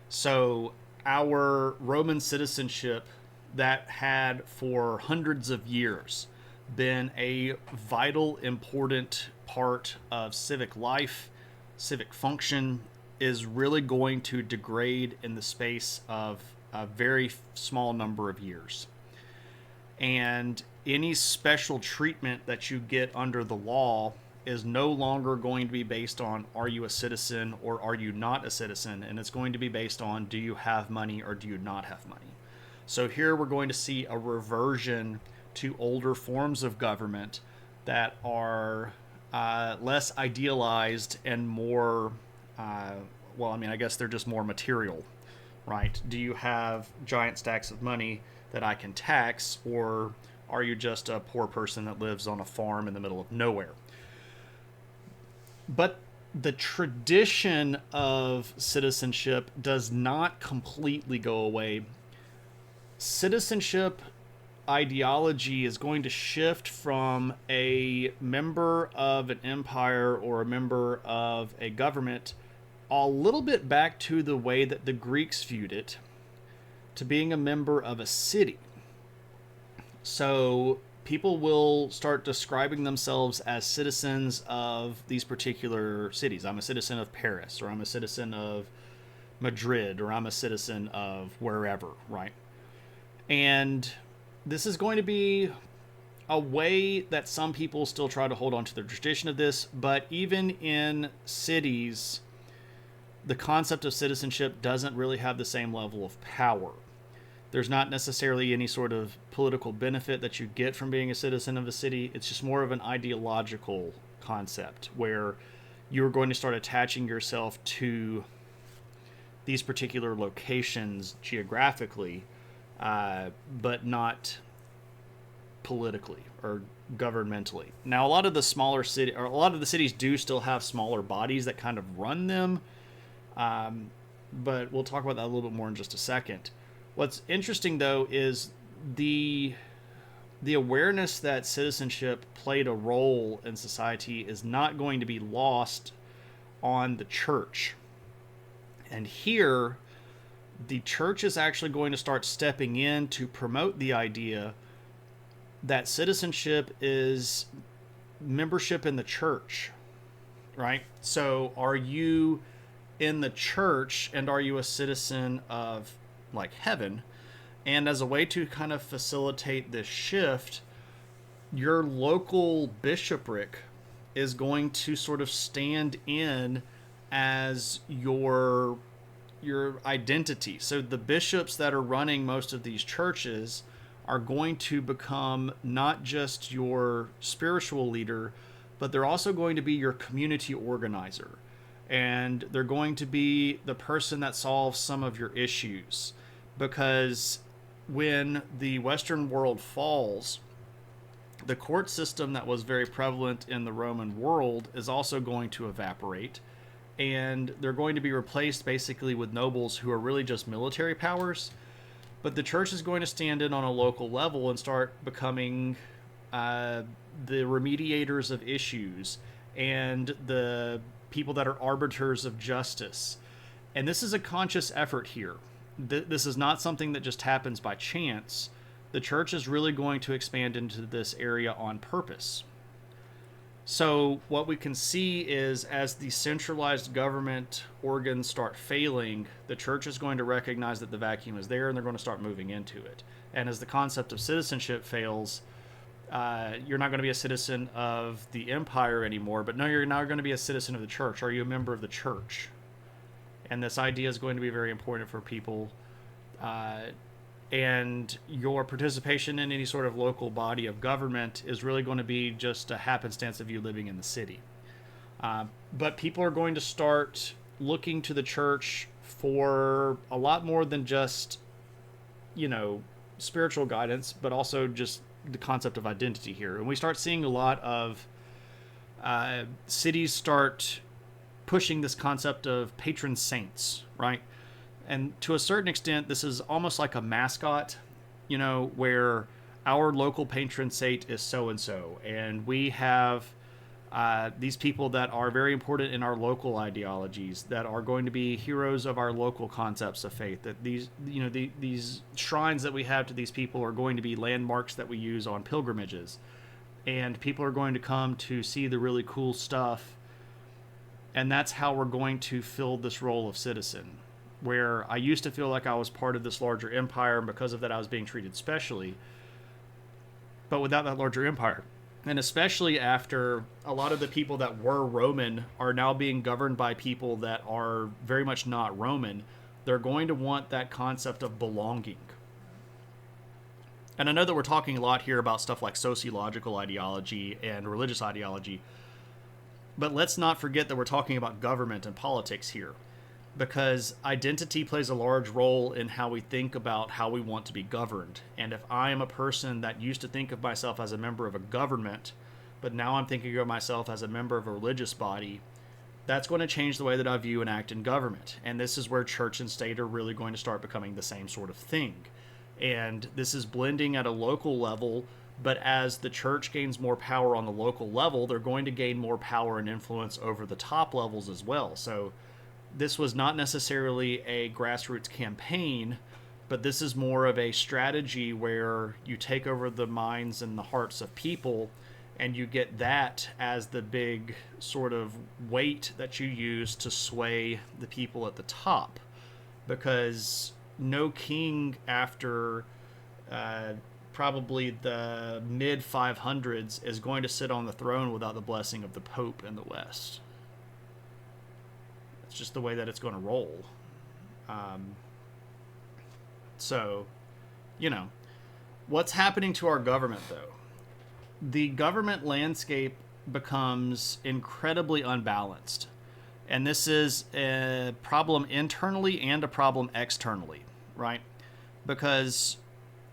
[SPEAKER 1] So our Roman citizenship that had for hundreds of years been a vital, important part of civic life, civic function, is really going to degrade in the space of a very small number of years. And any special treatment that you get under the law is no longer going to be based on are you a citizen or are you not a citizen, and it's going to be based on do you have money or do you not have money. So here we're going to see a reversion to older forms of government that are less idealized and more, I guess they're just more material, right? Do you have giant stacks of money that I can tax, or are you just a poor person that lives on a farm in the middle of nowhere? But the tradition of citizenship does not completely go away. Citizenship ideology is going to shift from a member of an empire or a member of a government a little bit back to the way that the Greeks viewed it, to being a member of a city. So people will start describing themselves as citizens of these particular cities. I'm a citizen of Paris, or I'm a citizen of Madrid, or I'm a citizen of wherever, right? And this is going to be a way that some people still try to hold on to the tradition of this, but even in cities, the concept of citizenship doesn't really have the same level of power. There's not necessarily any sort of political benefit that you get from being a citizen of a city. It's just more of an ideological concept where you're going to start attaching yourself to these particular locations geographically, but not politically or governmentally. Now, a lot of the cities do still have smaller bodies that kind of run them, but we'll talk about that a little bit more in just a second. What's interesting, though, is the awareness that citizenship played a role in society is not going to be lost on the church. And here, the church is actually going to start stepping in to promote the idea that citizenship is membership in the church, right? So are you in the church, and are you a citizen of like heaven? And as a way to kind of facilitate this shift, your local bishopric is going to sort of stand in as your identity. So the bishops that are running most of these churches are going to become not just your spiritual leader, but they're also going to be your community organizer. And they're going to be the person that solves some of your issues. Because when the Western world falls, the court system that was very prevalent in the Roman world is also going to evaporate. And they're going to be replaced basically with nobles who are really just military powers. But the church is going to stand in on a local level and start becoming the remediators of issues and the people that are arbiters of justice. And this is a conscious effort here. This is not something that just happens by chance. The church is really going to expand into this area on purpose. So what we can see is as the centralized government organs start failing, the church is going to recognize that the vacuum is there and they're going to start moving into it. And as the concept of citizenship fails, you're not going to be a citizen of the empire anymore, but no, you're now going to be a citizen of the church. Are you a member of the church? And this idea is going to be very important for people. And your participation in any sort of local body of government is really going to be just a happenstance of you living in the city. But people are going to start looking to the church for a lot more than just, spiritual guidance, but also just the concept of identity here. And we start seeing a lot of cities start pushing this concept of patron saints, right? And to a certain extent, this is almost like a mascot, where our local patron saint is so-and-so. And we have these people that are very important in our local ideologies, that are going to be heroes of our local concepts of faith, that these shrines that we have to these people are going to be landmarks that we use on pilgrimages. And people are going to come to see the really cool stuff. And that's how we're going to fill this role of citizen, where I used to feel like I was part of this larger empire, and because of that I was being treated specially. But without that larger empire, and especially after a lot of the people that were Roman are now being governed by people that are very much not Roman, they're going to want that concept of belonging. And I know that we're talking a lot here about stuff like sociological ideology and religious ideology, but let's not forget that we're talking about government and politics here, because identity plays a large role in how we think about how we want to be governed. And if I am a person that used to think of myself as a member of a government, but now I'm thinking of myself as a member of a religious body, that's going to change the way that I view and act in government. And this is where church and state are really going to start becoming the same sort of thing. And this is blending at a local level, but as the church gains more power on the local level, they're going to gain more power and influence over the top levels as well. So this was not necessarily a grassroots campaign,
[SPEAKER 2] but this is more of a strategy where you take over the minds and the hearts of people, and you get that as the big sort of weight that you use to sway the people at the top. Because no king after probably the mid 500s is going to sit on the throne without the blessing of the Pope in the West. It's just the way that it's going to roll. So, what's happening to our government, though? The government landscape becomes incredibly unbalanced. And this is a problem internally and a problem externally, right? Because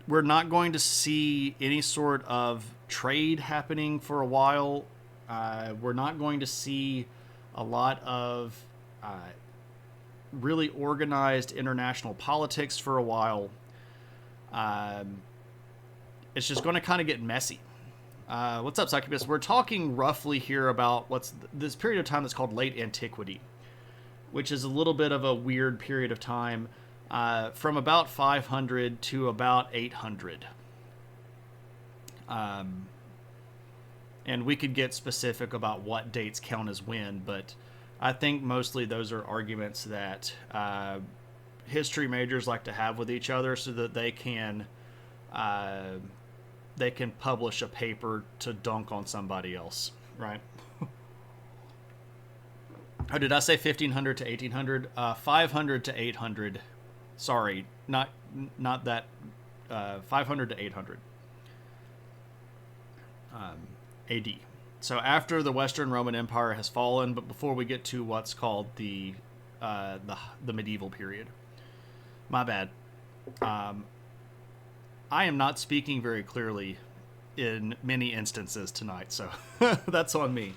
[SPEAKER 2] we're not going to see any sort of trade happening for a while. We're not going to see a lot of really organized international politics for a while. It's just going to kind of get messy. What's up, Succubus? We're talking roughly here about what's this period of time that's called late antiquity, which is a little bit of a weird period of time, from about 500 to about 800. And we could get specific about what dates count as when, but I think mostly those are arguments that history majors like to have with each other so that they can publish a paper to dunk on somebody else, right? Oh, did I say 1500 to 1800? 500 to 800. Sorry, not that. 500 to 800 AD. So after the Western Roman Empire has fallen, but before we get to what's called the medieval period. My bad. I am not speaking very clearly in many instances tonight, so that's on me.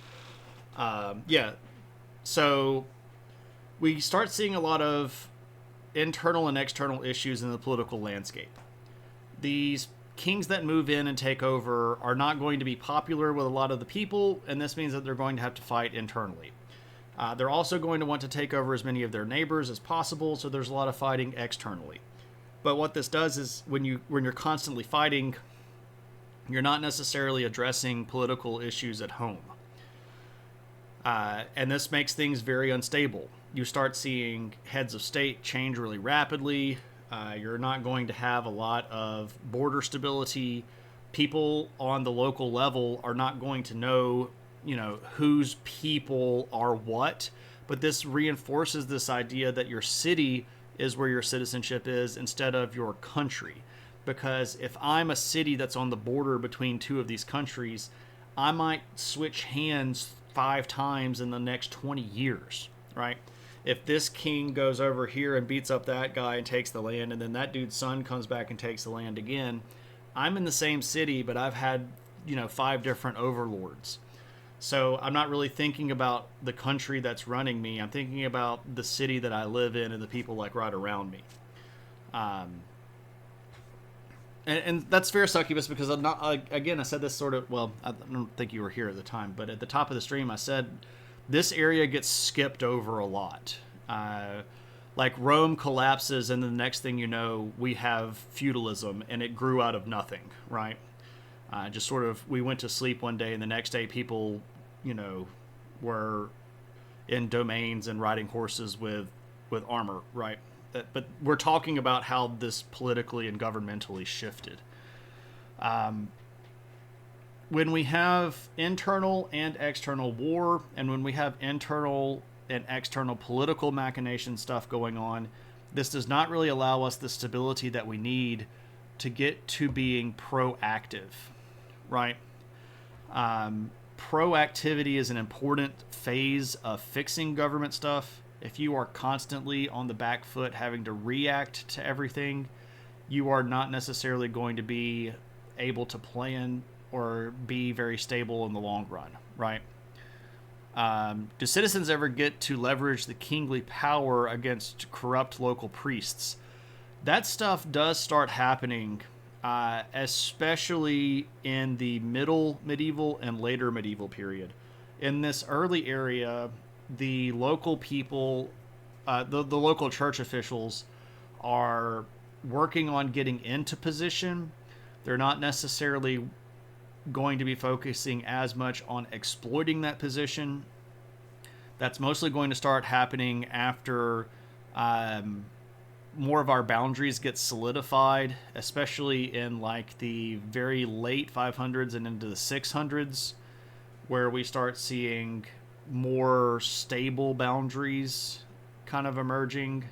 [SPEAKER 2] Yeah. So we start seeing a lot of internal and external issues in the political landscape. These kings that move in and take over are not going to be popular with a lot of the people, and this means that they're going to have to fight internally. They're also going to want to take over as many of their neighbors as possible, so there's a lot of fighting externally. But what this does is when you're constantly fighting, you're not necessarily addressing political issues at home. And this makes things very unstable. You start seeing heads of state change really rapidly. You're not going to have a lot of border stability. People on the local level are not going to know, whose people are what. But this reinforces this idea that your city is where your citizenship is instead of your country. Because if I'm a city that's on the border between two of these countries, I might switch hands 5 times in the next 20 years, right? If this king goes over here and beats up that guy and takes the land, and then that dude's son comes back and takes the land again, I'm in the same city, but I've had, 5 different overlords. So I'm not really thinking about the country that's running me. I'm thinking about the city that I live in and the people like right around me. And that's fair, Succubus, because I'm not, again, I said this sort of, well, I don't think you were here at the time, but at the top of the stream I said this area gets skipped over a lot. Like Rome collapses, and the next thing you know, we have feudalism, and it grew out of nothing, right? Just sort of, we went to sleep one day, and the next day people, were in domains and riding horses with armor, right? But we're talking about how this politically and governmentally shifted. When we have internal and external war, and when we have internal and external political machination stuff going on, this does not really allow us the stability that we need to get to being proactive, right? Proactivity is an important phase of fixing government stuff. If you are constantly on the back foot having to react to everything, you are not necessarily going to be able to plan or be very stable in the long run, right? Do citizens ever get to leverage the kingly power against corrupt local priests? That stuff does start happening, especially in the middle medieval and later medieval period. In this early area, the local people, the local church officials are working on getting into position. They're not necessarily going to be focusing as much on exploiting that position. That's mostly going to start happening after more of our boundaries get solidified, especially in like the very late 500s and into the 600s, where we start seeing more stable boundaries kind of emerging.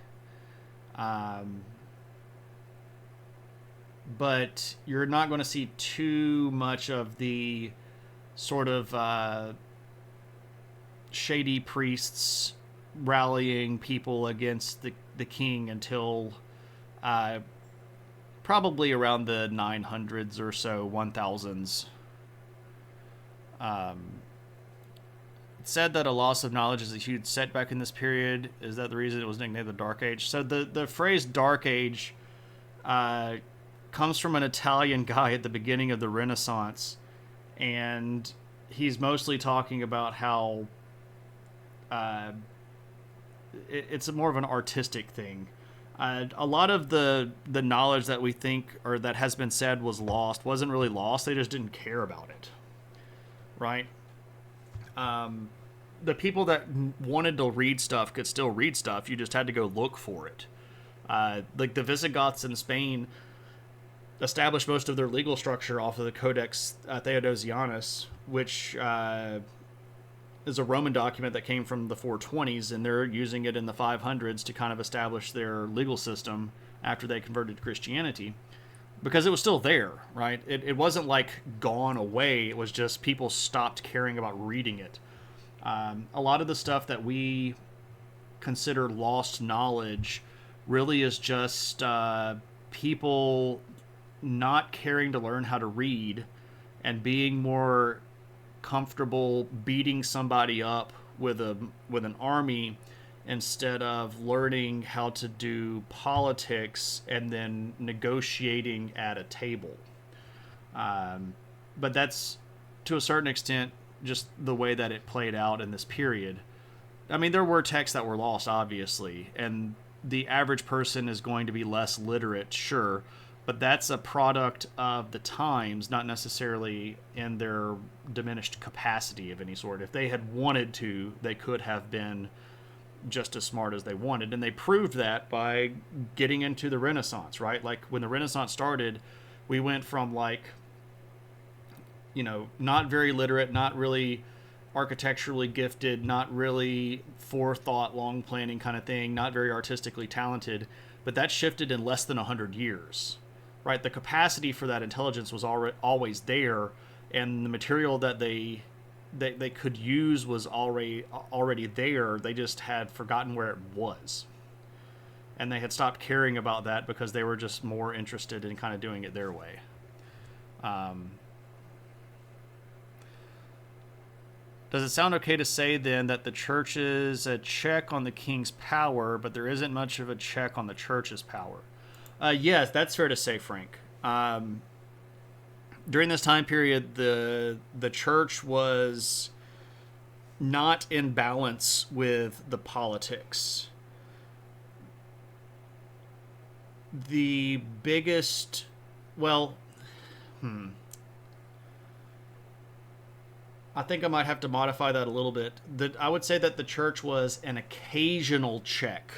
[SPEAKER 2] But you're not going to see too much of the sort of shady priests rallying people against the king until probably around the 900s or so, 1000s. It's said that a loss of knowledge is a huge setback in this period. Is that the reason it was nicknamed the Dark Age? So the phrase Dark Age comes from an Italian guy at the beginning of the Renaissance, and he's mostly talking about how it's more of an artistic thing. A lot of the knowledge that we think or that has been said was lost wasn't really lost. They just didn't care about it, right? The people that wanted to read stuff could still read stuff. You just had to go look for it. Like the Visigoths in Spain established most of their legal structure off of the Codex Theodosianus, which is a Roman document that came from the 420s, and they're using it in the 500s to kind of establish their legal system after they converted to Christianity, because it was still there, right? It wasn't like gone away. It was just people stopped caring about reading it. A lot of the stuff that we consider lost knowledge really is just people not caring to learn how to read and being more comfortable beating somebody up with an army instead of learning how to do politics and then negotiating at a table. But that's to a certain extent just the way that it played out in this period. I mean, there were texts that were lost, obviously, and the average person is going to be less literate, sure, but that's a product of the times, not necessarily in their diminished capacity of any sort. If they had wanted to, they could have been just as smart as they wanted, and they proved that by getting into the Renaissance, right? Like when the Renaissance started, we went from like, you know, not very literate, not really architecturally gifted, not really forethought, long planning kind of thing, not very artistically talented, but that shifted in less than 100 years, right? The capacity for that intelligence was always there, and the material that they could use was already there. They just had forgotten where it was, and they had stopped caring about that because they were just more interested in kind of doing it their way. Does it sound okay to say then that the church is a check on the king's power, but there isn't much of a check on the church's power? Yes, that's fair to say, Frank. During this time period, the church was not in balance with the politics. The biggest, well, I think I might have to modify that a little bit. I would say that the church was an occasional check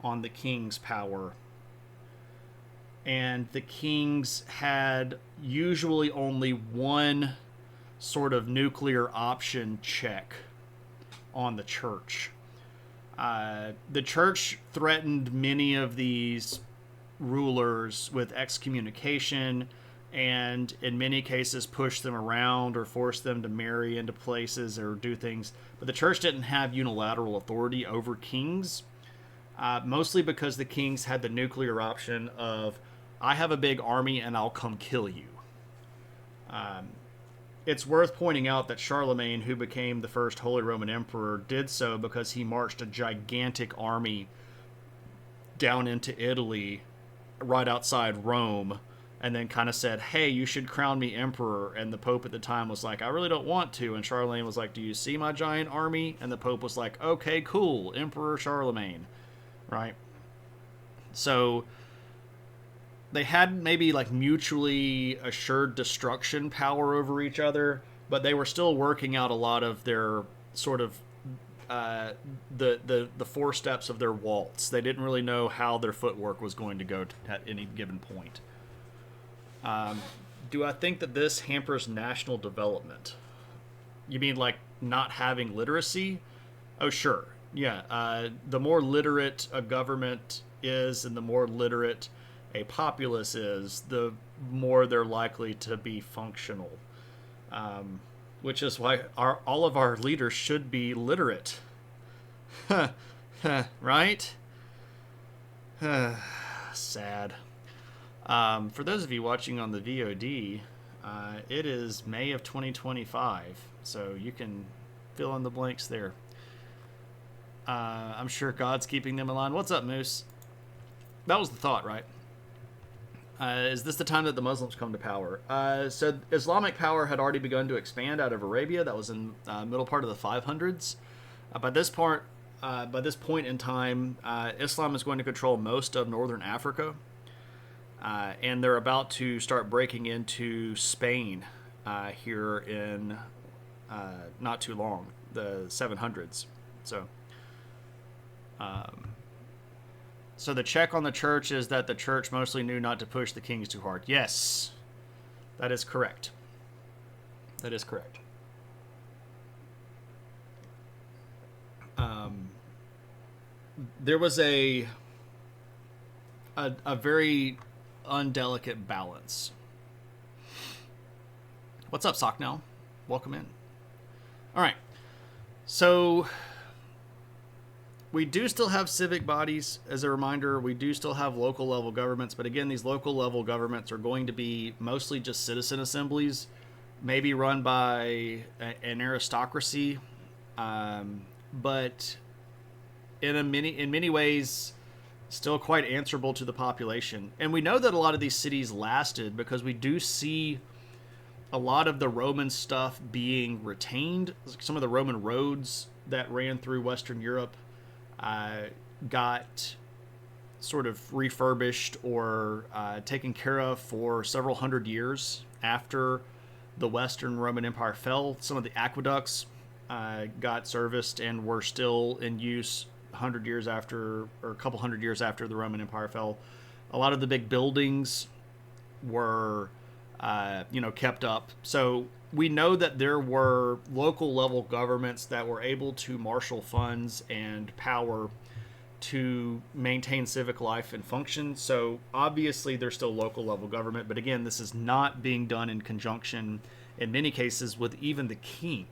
[SPEAKER 2] on the king's power. And the kings had usually only one sort of nuclear option check on the church. The church threatened many of these rulers with excommunication, and in many cases pushed them around or forced them to marry into places or do things. But the church didn't have unilateral authority over kings, mostly because the kings had the nuclear option of, I have a big army and I'll come kill you. It's worth pointing out that Charlemagne, who became the first Holy Roman Emperor, did so because he marched a gigantic army down into Italy right outside Rome, and then kind of said, hey, you should crown me emperor. And the Pope at the time was like, I really don't want to. And Charlemagne was like, do you see my giant army? And the Pope was like, okay, cool, Emperor Charlemagne, right? So they had maybe like mutually assured destruction power over each other, but they were still working out a lot of their sort of the four steps of their waltz. They didn't really know how their footwork was going to go at any given point. Do I think that this hampers national development? You mean like not having literacy? Oh, sure. Yeah. The more literate a government is and the more literate a populace is, the more they're likely to be functional. Which is why all of our leaders should be literate. Right? Sad. For those of you watching on the VOD, it is May of 2025, so you can fill in the blanks there. I'm sure God's keeping them in line. What's up, Moose? That was the thought, right? Is this the time that the Muslims come to power? So Islamic power had already begun to expand out of Arabia. That was in middle part of the 500s. By this point in time, Islam is going to control most of northern Africa. And they're about to start breaking into Spain here in not too long, the 700s. So the check on the church is that the church mostly knew not to push the kings too hard. Yes, that is correct. That is correct. There was a very undelicate balance. What's up, Socknell? Welcome in. All right. So we do still have civic bodies. As a reminder, we do still have local level governments, but again, these local level governments are going to be mostly just citizen assemblies, maybe run by an aristocracy, but in many ways still quite answerable to the population. And we know that a lot of these cities lasted because we do see a lot of the Roman stuff being retained. Some of the Roman roads that ran through Western Europe got sort of refurbished or taken care of for several hundred years after the Western Roman Empire fell. Some of the aqueducts got serviced and were still in use 100 years after, or a couple hundred years after the Roman Empire fell. A lot of the big buildings were kept up. So we know that there were local level governments that were able to marshal funds and power to maintain civic life and function. So obviously there's still local level government, but again, this is not being done in conjunction in many cases with even the king.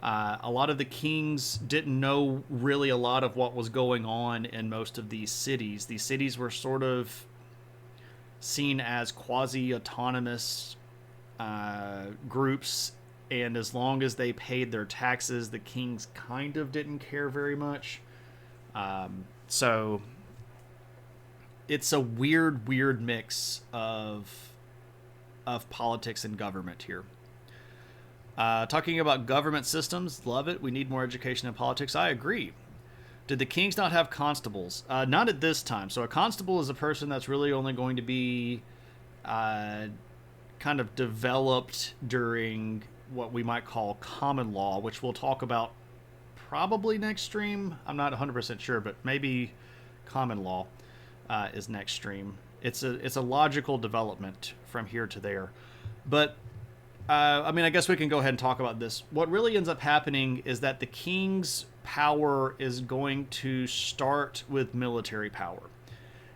[SPEAKER 2] A lot of the kings didn't know really a lot of what was going on in most of these cities. These cities were sort of seen as quasi-autonomous groups, and as long as they paid their taxes, the kings kind of didn't care very much. So it's a weird mix of politics and government here. Talking about government systems, love it. We need more education in politics. I agree. Did the kings not have constables? Not at this time. So a constable is a person that's really only going to be kind of developed during what we might call common law, which we'll talk about probably next stream. I'm not 100% sure, but maybe common law is next stream. It's a logical development from here to there. But I guess we can go ahead and talk about this. What really ends up happening is that the king's power is going to start with military power.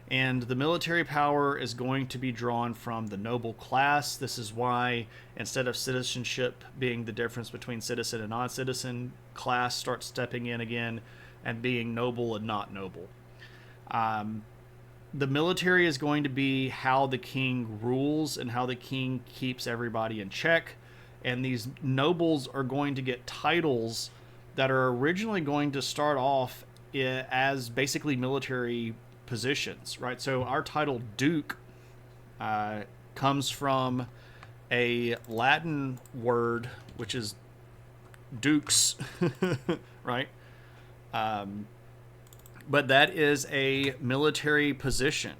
[SPEAKER 2] And the military power is going to be drawn from the noble class. This is why, instead of citizenship being the difference between citizen and non-citizen, class starts stepping in again and being noble and not noble. The military is going to be how the king rules and how the king keeps everybody in check. And these nobles are going to get titles that are originally going to start off as basically military positions, right? So our title Duke comes from a Latin word, which is dux, right? But that is a military position.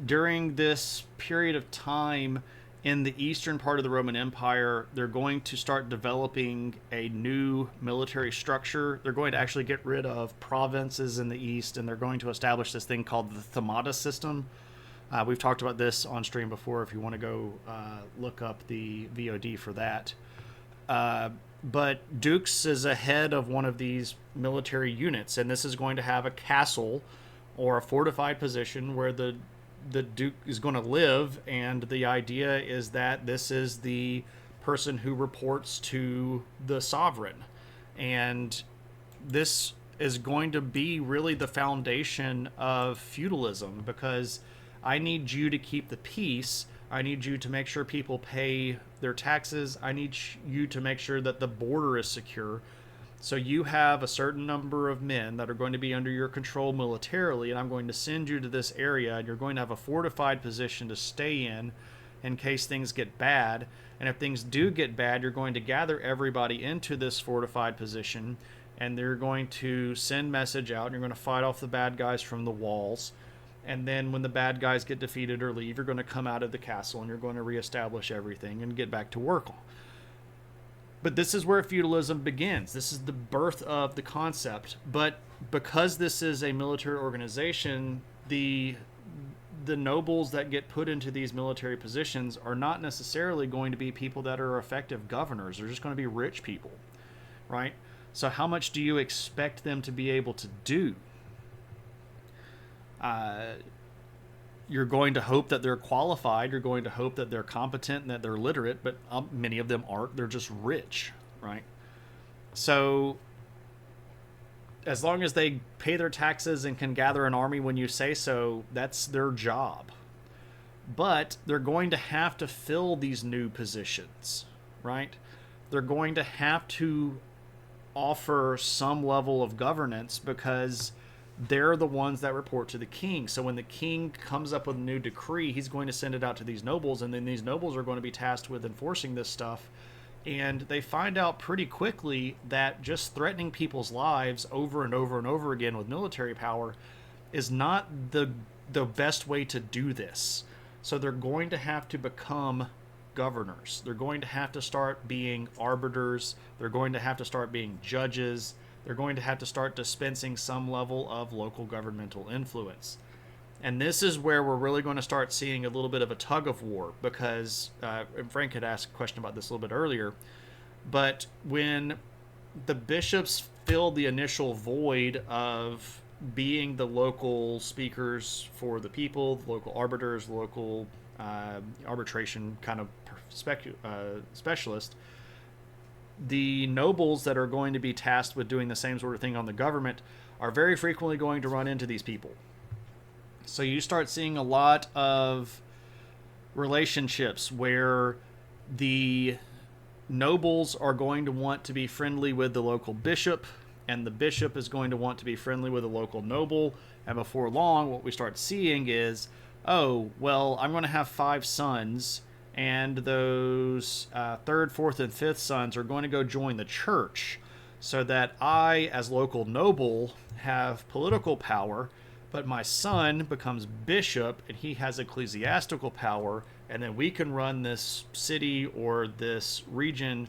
[SPEAKER 2] During this period of time in the eastern part of the Roman Empire, they're going to start developing a new military structure. They're going to actually get rid of provinces in the east, and they're going to establish this thing called the Themata system. We've talked about this on stream before if you want to go look up the VOD for that. But Dux is ahead of one of these military units, and this is going to have a castle or a fortified position where the Duke is going to live, and the idea is that this is the person who reports to the sovereign. And this is going to be really the foundation of feudalism, because I need you to keep the peace. I need you to make sure people pay their taxes. I need you to make sure that the border is secure. So you have a certain number of men that are going to be under your control militarily, and I'm going to send you to this area, and you're going to have a fortified position to stay in case things get bad. And if things do get bad, you're going to gather everybody into this fortified position, and they're going to send message out, and you're going to fight off the bad guys from the walls. And then when the bad guys get defeated or leave, you're going to come out of the castle, and you're going to reestablish everything and get back to work. But this is where feudalism begins. This is the birth of the concept. But because this is a military organization, the nobles that get put into these military positions are not necessarily going to be people that are effective governors. They're just going to be rich people, right? So how much do you expect them to be able to do? You're going to hope that they're qualified. You're going to hope that they're competent and that they're literate, but many of them aren't. They're just rich, right? So as long as they pay their taxes and can gather an army when you say so, that's their job. But they're going to have to fill these new positions, right? They're going to have to offer some level of governance, because they're the ones that report to the king. So when the king comes up with a new decree, he's going to send it out to these nobles, and then these nobles are going to be tasked with enforcing this stuff. And they find out pretty quickly that just threatening people's lives over and over and over again with military power is not the best way to do this. So they're going to have to become governors. They're going to have to start being arbiters. They're going to have to start being judges. They're going to have to start dispensing some level of local governmental influence. And this is where we're really going to start seeing a little bit of a tug of war, because Frank had asked a question about this a little bit earlier. But when the bishops filled the initial void of being the local speakers for the people, the local arbiters, the local arbitration kind of specialist, the nobles that are going to be tasked with doing the same sort of thing on the government are very frequently going to run into these people. So you start seeing a lot of relationships where the nobles are going to want to be friendly with the local bishop, and the bishop is going to want to be friendly with the local noble. And before long, what we start seeing is, oh, well, I'm going to have 5 sons, and those 3rd, 4th, and 5th sons are going to go join the church, so that I, as local noble, have political power, but my son becomes bishop, and he has ecclesiastical power, and then we can run this city or this region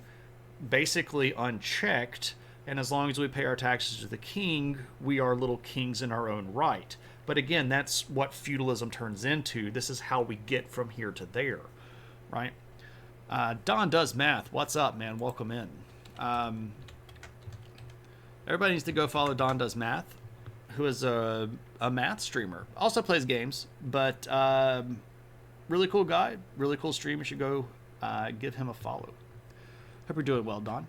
[SPEAKER 2] basically unchecked, and as long as we pay our taxes to the king, we are little kings in our own right. But again, that's what feudalism turns into. This is how we get from here to there. Right? Don Does Math. What's up, man? Welcome in. Everybody needs to go follow Don Does Math, who is a math streamer. Also plays games, but really cool guy. Really cool stream. You should go give him a follow. Hope you're doing well, Don.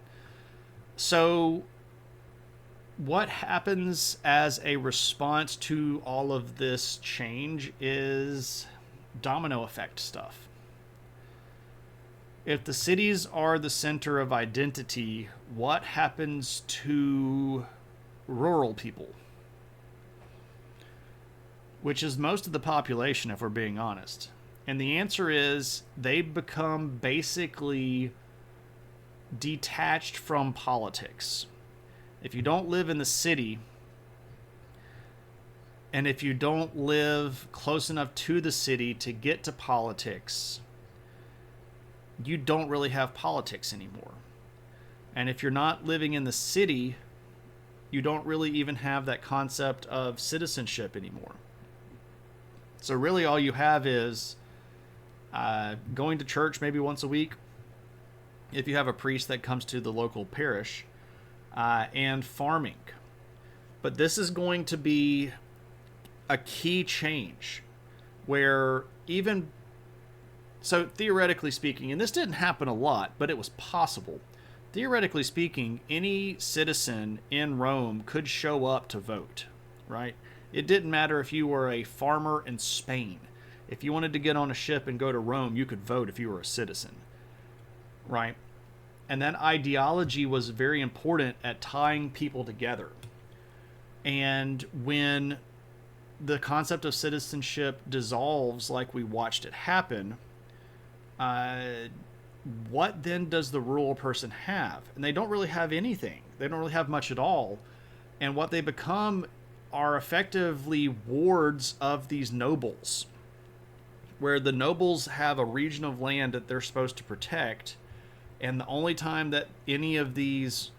[SPEAKER 2] So what happens as a response to all of this change is domino effect stuff. If the cities are the center of identity, what happens to rural people? Which is most of the population, if we're being honest. And the answer is they become basically detached from politics. If you don't live in the city, And if you don't live close enough to the city to get to politics, you don't really have politics anymore. And if you're not living in the city, you don't really even have that concept of citizenship anymore. So really all you have is going to church maybe once a week, if you have a priest that comes to the local parish, and farming. But this is going to be a key change where even so, theoretically speaking, and this didn't happen a lot, but it was possible. Theoretically speaking, any citizen in Rome could show up to vote, right? It didn't matter if you were a farmer in Spain. If you wanted to get on a ship and go to Rome, you could vote if you were a citizen, right? And that ideology was very important at tying people together. And when the concept of citizenship dissolves like we watched it happen, what then does the rural person have? And they don't really have anything. They don't really have much at all. And what they become are effectively wards of these nobles, where the nobles have a region of land that they're supposed to protect. And the only time that any of these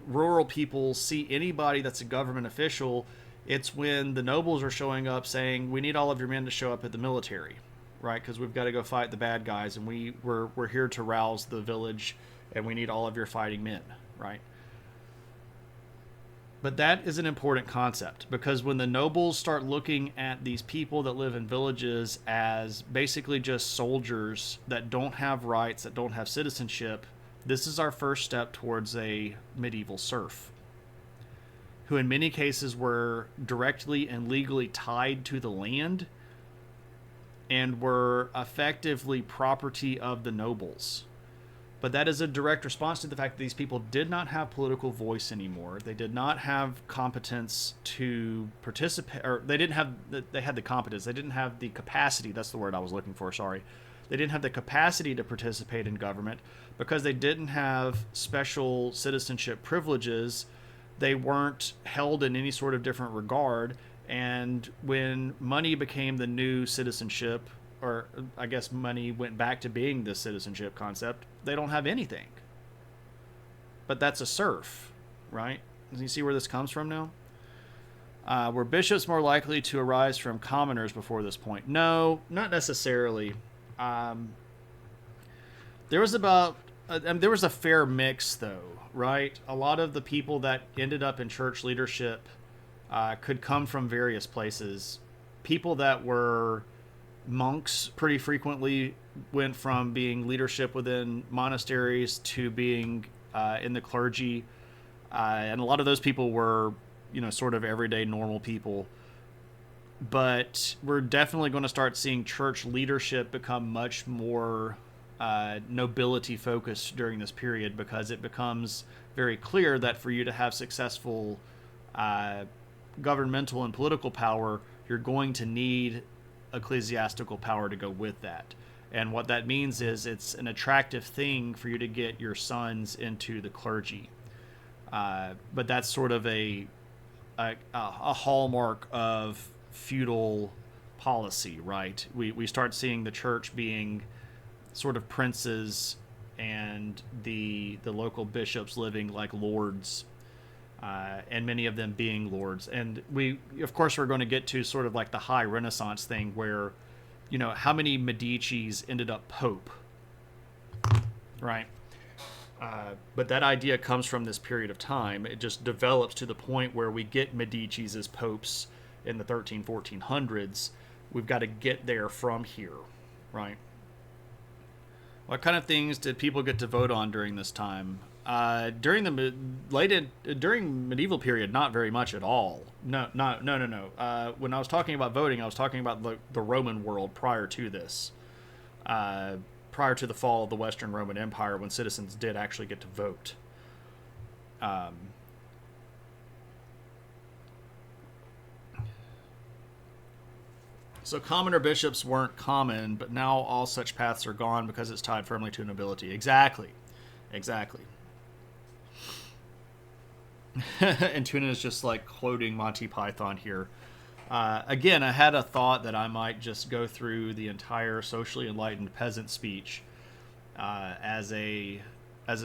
[SPEAKER 2] rural people see anybody that's a government official, it's when the nobles are showing up saying, we need all of your men to show up at the military, right? Because we've got to go fight the bad guys, and we're here to rouse the village, and we need all of your fighting men, right? But that is an important concept, because when the nobles start looking at these people that live in villages as basically just soldiers that don't have rights, that don't have citizenship, this is our first step towards a medieval serf, who in many cases were directly and legally tied to the land and were effectively property of the nobles. But that is a direct response to the fact that these people did not have political voice anymore. They did not have competence to participate, or they had the competence. They didn't have the capacity. That's the word I was looking for. Sorry. They didn't have the capacity to participate in government because they didn't have special citizenship privileges. They weren't held in any sort of different regard. And when money became the new citizenship, or I guess money went back to being the citizenship concept, they don't have anything. But that's a serf, right? Do you see where this comes from now? Were bishops more likely to arise from commoners before this point? No, not necessarily. There was a fair mix, though, right? A lot of the people that ended up in church leadership could come from various places. People that were monks pretty frequently went from being leadership within monasteries to being in the clergy, and a lot of those people were, sort of everyday normal people. But we're definitely going to start seeing church leadership become much more nobility focused during this period, because it becomes very clear that for you to have successful governmental and political power, you're going to need ecclesiastical power to go with that. And what that means is it's an attractive thing for you to get your sons into the clergy. But that's sort of a hallmark of feudal policy, right? We start seeing the church being sort of princes and the local bishops living like lords, and many of them being lords. And we, of course, we're going to get to sort of like the high Renaissance thing where, how many Medicis ended up pope, right? But that idea comes from this period of time. It just develops to the point where we get Medicis as popes in the 1400s. We've got to get there from here, right? What kind of things did people get to vote on during this time? During medieval period, not very much at all. No. When I was talking about voting, I was talking about the Roman world prior to this. Prior to the fall of the Western Roman Empire, when citizens did actually get to vote. So commoner bishops weren't common, but now all such paths are gone because it's tied firmly to nobility. Exactly. And Tuna is just like quoting Monty Python here. Again, I had a thought that I might just go through the entire socially enlightened peasant speech as a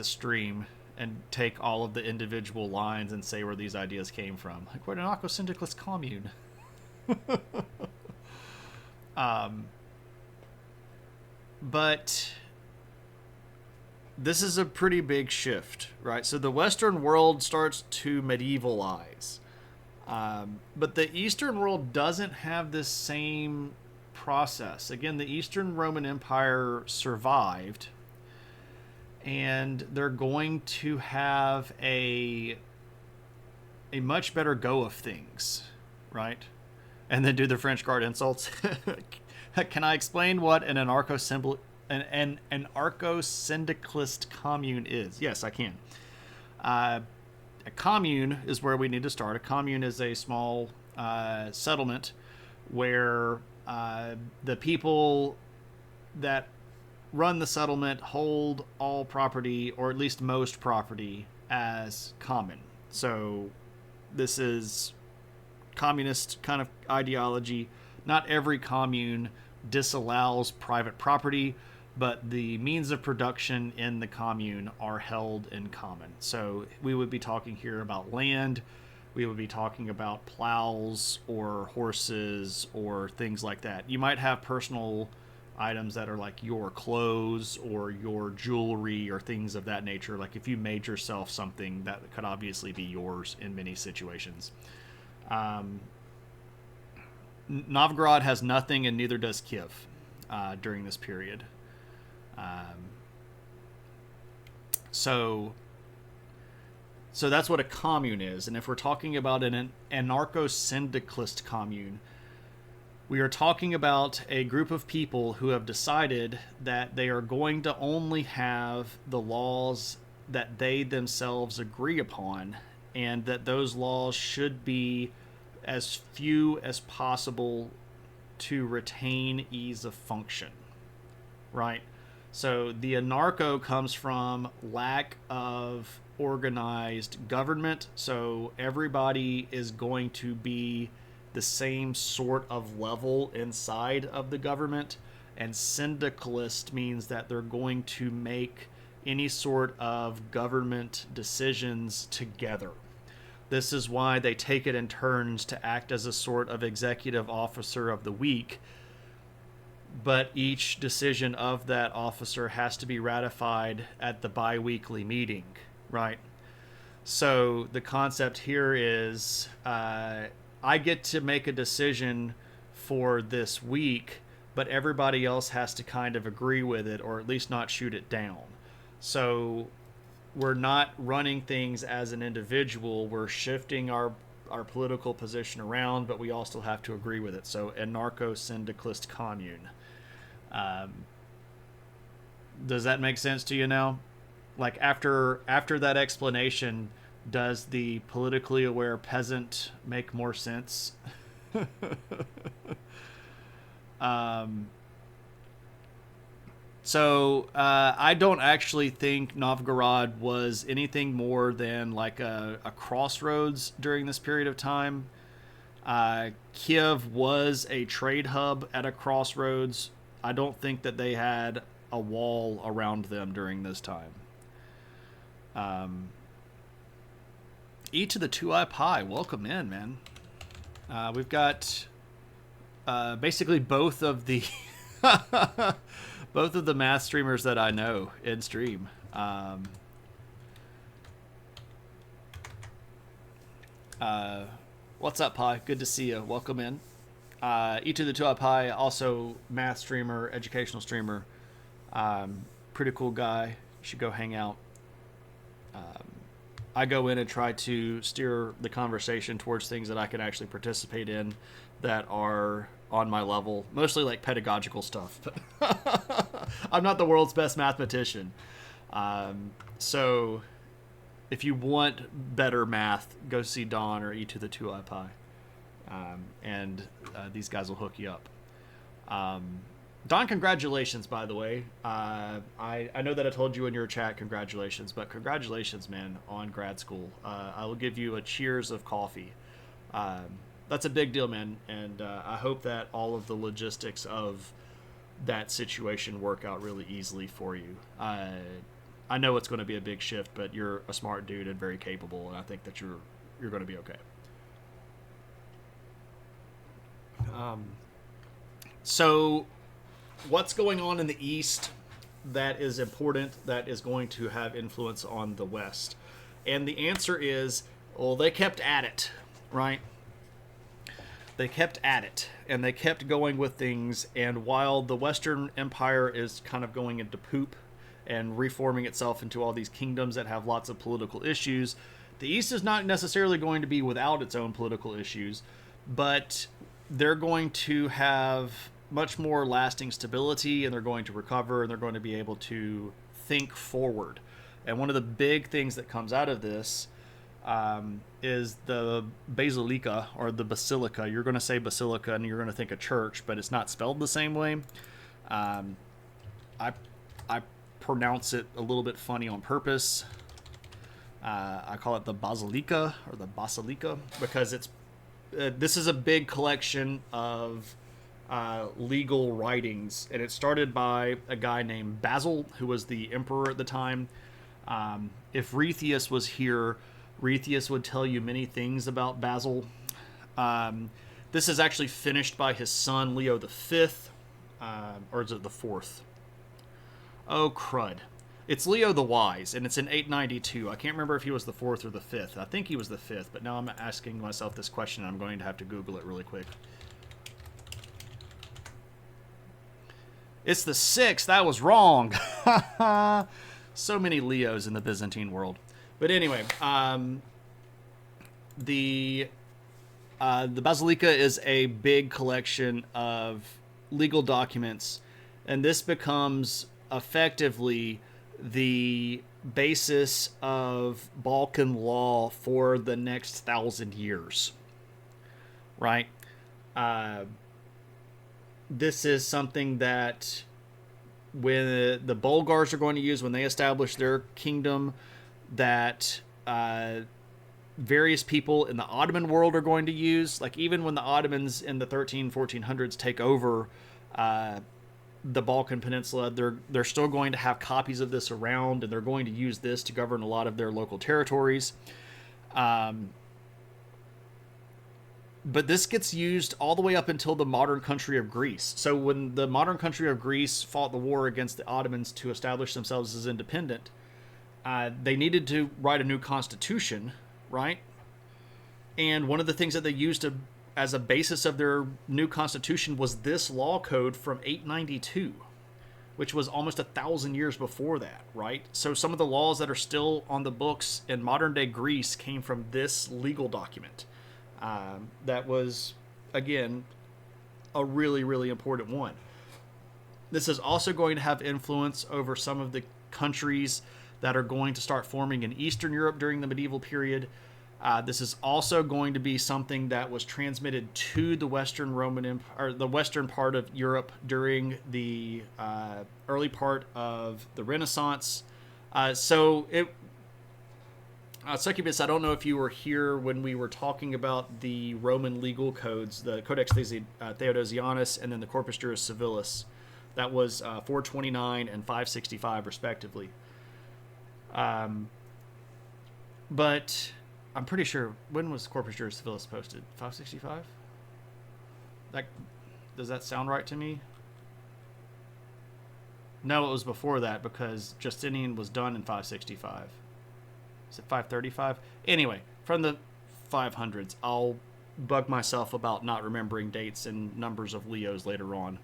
[SPEAKER 2] stream and take all of the individual lines and say where these ideas came from. Like, what an anarcho-syndicalist commune. But this is a pretty big shift, right? So the Western world starts to medievalize. But the Eastern world doesn't have this same process. Again, the Eastern Roman Empire survived, and they're going to have a much better go of things, right? And then do the French Guard insults. Can I explain what an anarcho-syndicalist commune is? Yes, I can. A commune is where we need to start. A commune is a small settlement where the people that run the settlement hold all property, or at least most property, as common. So this is communist kind of ideology. Not every commune disallows private property, but the means of production in the commune are held in common. So we would be talking here about land. We would be talking about plows or horses or things like that. You might have personal items that are like your clothes or your jewelry or things of that nature. Like if you made yourself something, that could obviously be yours in many situations. Novgorod has nothing, and neither does Kiev during this period. So that's what a commune is. And if we're talking about an anarcho-syndicalist commune, we are talking about a group of people who have decided that they are going to only have the laws that they themselves agree upon, and that those laws should be as few as possible to retain ease of function, right? So the anarcho comes from lack of organized government. So everybody is going to be the same sort of level inside of the government. And syndicalist means that they're going to make any sort of government decisions together. This is why they take it in turns to act as a sort of executive officer of the week. But each decision of that officer has to be ratified at the bi-weekly meeting, right? So the concept here is I get to make a decision for this week, but everybody else has to kind of agree with it, or at least not shoot it down. So we're not running things as an individual. We're shifting our political position around, but we all still have to agree with it. So anarcho-syndicalist commune. Does that make sense to you now? Like after that explanation, does the politically aware peasant make more sense? So I don't actually think Novgorod was anything more than like a crossroads during this period of time. Kiev was a trade hub at a crossroads. I don't think that they had a wall around them during this time. E to the 2i Pi, welcome in, man. We've got basically both of the both of the math streamers that I know in stream. What's up, Pi? Good to see you. Welcome in. E to the 2i Pi, also math streamer, educational streamer. Pretty cool guy. You should go hang out. I go in and try to steer the conversation towards things that I can actually participate in that are on my level, mostly like pedagogical stuff. I'm not the world's best mathematician. So if you want better math, go see Don or E to the 2i Pi. And these guys will hook you up. Don, congratulations, by the way. I know that I told you in your chat, congratulations, but congratulations, man, on grad school. I will give you a cheers of coffee that's a big deal, man. And I hope that all of the logistics of that situation work out really easily for you. I know it's going to be a big shift, but you're a smart dude and very capable, and I think that you're going to be okay. So, what's going on in the East that is important, that is going to have influence on the West? And the answer is, well, they kept at it, right? They kept at it, and they kept going with things. And while the Western Empire is kind of going into poop and reforming itself into all these kingdoms that have lots of political issues, the East is not necessarily going to be without its own political issues, but they're going to have much more lasting stability, and they're going to recover, and they're going to be able to think forward. And one of the big things that comes out of this is the basilica, or the basilica. You're going to say basilica and you're going to think a church, but it's not spelled the same way. I pronounce it a little bit funny on purpose. I call it the basilica, or the basilica, because it's this is a big collection of legal writings, and it started by a guy named Basil, who was the emperor at the time. If Rhethius was here, Rhethius would tell you many things about Basil. This is actually finished by his son Leo V, or is it the fourth? Oh crud! It's Leo the Wise, and it's in 892. I can't remember if he was the fourth or the fifth. I think he was the fifth, but now I'm asking myself this question. I'm going to have to Google it really quick. It's the sixth. I was wrong. So many Leos in the Byzantine world. But anyway, the Basilica is a big collection of legal documents, and this becomes effectively the basis of Balkan law for the next 1,000 years. Right? This is something that when the Bulgars are going to use when they establish their kingdom, that various people in the Ottoman world are going to use. Like, even when the Ottomans in the 1400s take over the Balkan Peninsula, they're still going to have copies of this around, and they're going to use this to govern a lot of their local territories. But this gets used all the way up until the modern country of Greece. So when the modern country of Greece fought the war against the Ottomans to establish themselves as independent, they needed to write a new constitution, right? And one of the things that they used as a basis of their new constitution was this law code from 892, which was almost 1,000 years before that, right? So some of the laws that are still on the books in modern day Greece came from this legal document. That was, again, a really, really important one. This is also going to have influence over some of the countries that are going to start forming in Eastern Europe during the medieval period. This is also going to be something that was transmitted to the Western Roman Empire, or the western part of Europe during the early part of the Renaissance. Succubus, I don't know if you were here when we were talking about the Roman legal codes, the Codex Theodosianus and then the Corpus Juris Civilis. That was 429 and 565, respectively. But I'm pretty sure, when was Corpus Juris Civilis posted? 565? Does that sound right to me? No, it was before that, because Justinian was done in 565. Is it 535? Anyway, from the 500s. I'll bug myself about not remembering dates and numbers of Leos later on.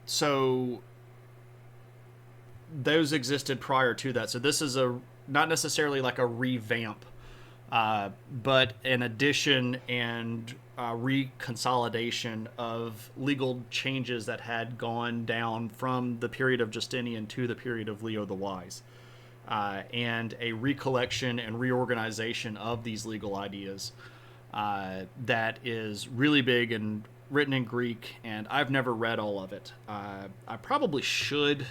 [SPEAKER 2] So those existed prior to that. So this is not necessarily like a revamp, but an addition and reconsolidation of legal changes that had gone down from the period of Justinian to the period of Leo the Wise, and a recollection and reorganization of these legal ideas that is really big and written in Greek, and I've never read all of it. I probably should,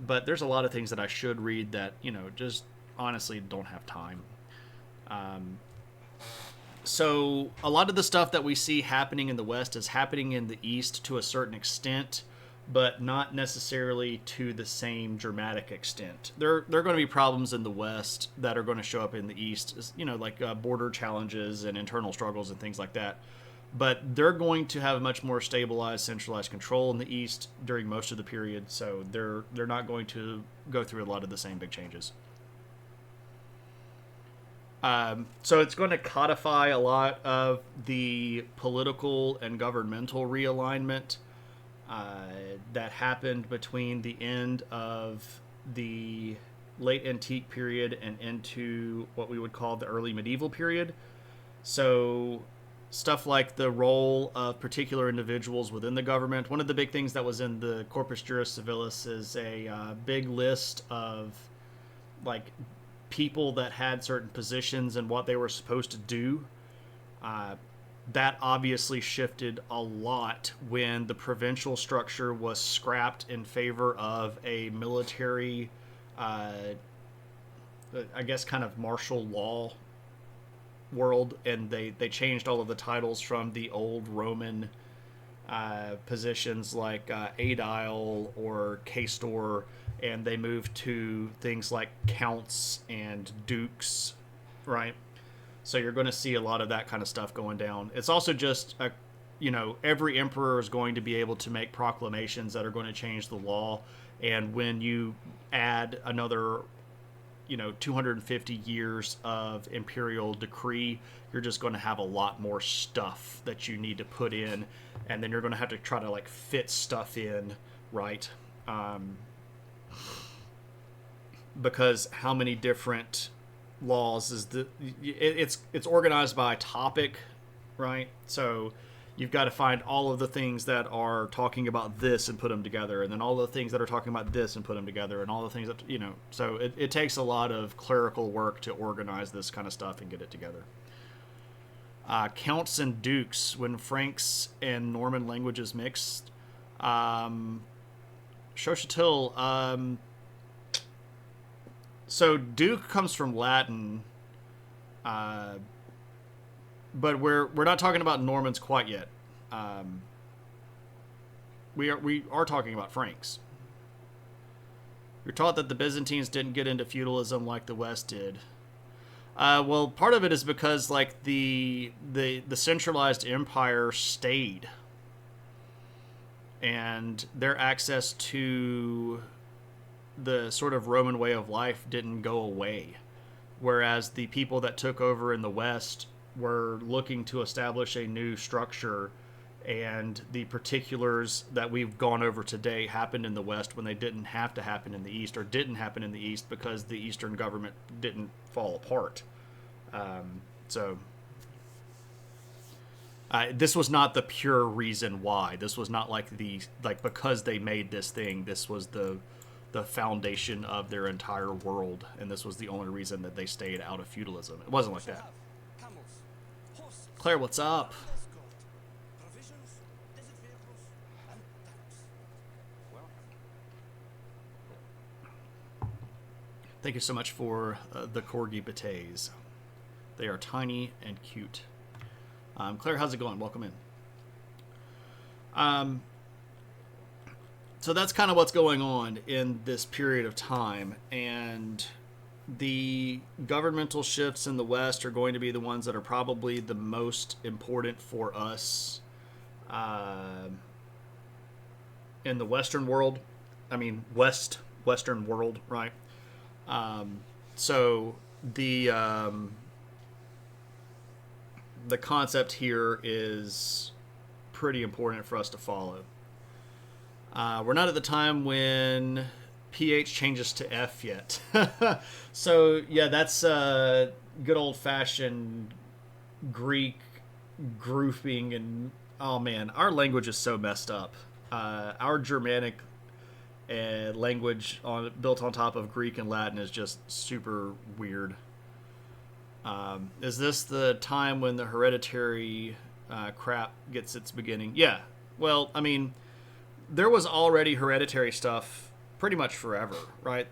[SPEAKER 2] but there's a lot of things that I should read that, just honestly don't have time. So a lot of the stuff that we see happening in the West is happening in the East to a certain extent, but not necessarily to the same dramatic extent. There are going to be problems in the West that are going to show up in the East, like border challenges and internal struggles and things like that. But they're going to have much more stabilized, centralized control in the East during most of the period, so they're not going to go through a lot of the same big changes. So it's going to codify a lot of the political and governmental realignment that happened between the end of the late antique period and into what we would call the early medieval period. So stuff like the role of particular individuals within the government. One of the big things that was in the Corpus Juris Civilis is a big list of like people that had certain positions and what they were supposed to do. That obviously shifted a lot when the provincial structure was scrapped in favor of a military, I guess, kind of martial law world, and they changed all of the titles from the old Roman positions like aedile or quaestor, and they moved to things like counts and dukes, right? So you're going to see a lot of that kind of stuff going down. It's also just every emperor is going to be able to make proclamations that are going to change the law, and when you add another 250 years of imperial decree, you're just going to have a lot more stuff that you need to put in, and then you're going to have to try to like fit stuff in, right? Because how many different laws is it's organized by topic, right? So you've got to find all of the things that are talking about this and put them together, and then all the things that are talking about this and put them together, and all the things that so it takes a lot of clerical work to organize this kind of stuff and get it together. Counts and dukes, when Franks and Norman languages mixed. Xochitl, so duke comes from Latin, but we're not talking about Normans quite yet. We are talking about Franks. You're taught that the Byzantines didn't get into feudalism like the West did. Well, part of it is because like the centralized empire stayed, and their access to the sort of Roman way of life didn't go away, whereas the people that took over in the West were looking to establish a new structure, and the particulars that we've gone over today happened in the West when they didn't have to happen in the East, or didn't happen in the East because the Eastern government didn't fall apart. This was not the pure reason why. This was not like because they made this thing, this was the foundation of their entire world, and this was the only reason that they stayed out of feudalism. It wasn't like that. Claire, what's up? Thank you so much for the corgi beites. They are tiny and cute. Claire, how's it going? Welcome in. So that's kind of what's going on in this period of time, and the governmental shifts in the West are going to be the ones that are probably the most important for us in the Western world. I mean, Western world, right? So the concept here is pretty important for us to follow. We're not at the time when pH changes to F yet. So yeah, that's good old-fashioned Greek grouping, and oh man, our language is so messed up. Our Germanic language built on top of Greek and Latin is just super weird. Is this the time when the hereditary crap gets its beginning? Yeah. Well, I mean, there was already hereditary stuff pretty much forever, right?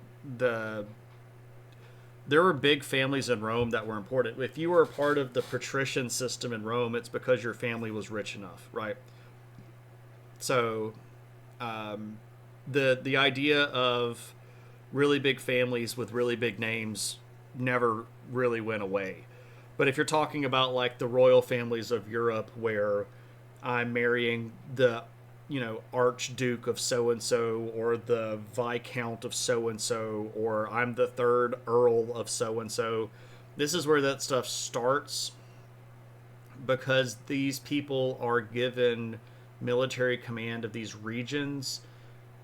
[SPEAKER 2] there were big families in Rome that were important. If you were a part of the patrician system in Rome, it's because your family was rich enough, right? So, the idea of really big families with really big names never really went away. But if you're talking about like the royal families of Europe, where I'm marrying the, Archduke of so and so, or the Viscount of so and so, or I'm the third Earl of so and so, this is where that stuff starts, because these people are given military command of these regions,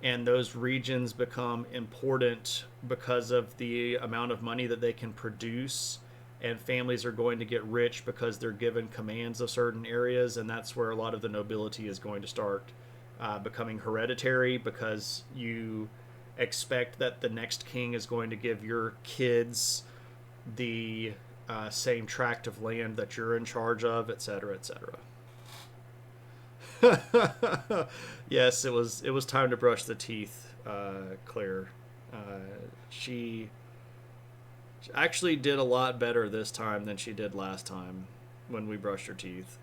[SPEAKER 2] and those regions become important because of the amount of money that they can produce, and families are going to get rich because they're given commands of certain areas, and that's where a lot of the nobility is going to start becoming hereditary, because you expect that the next king is going to give your kids the same tract of land that you're in charge of, etc., etc. Yes, it was time to brush the teeth, Claire. She actually did a lot better this time than she did last time when we brushed her teeth.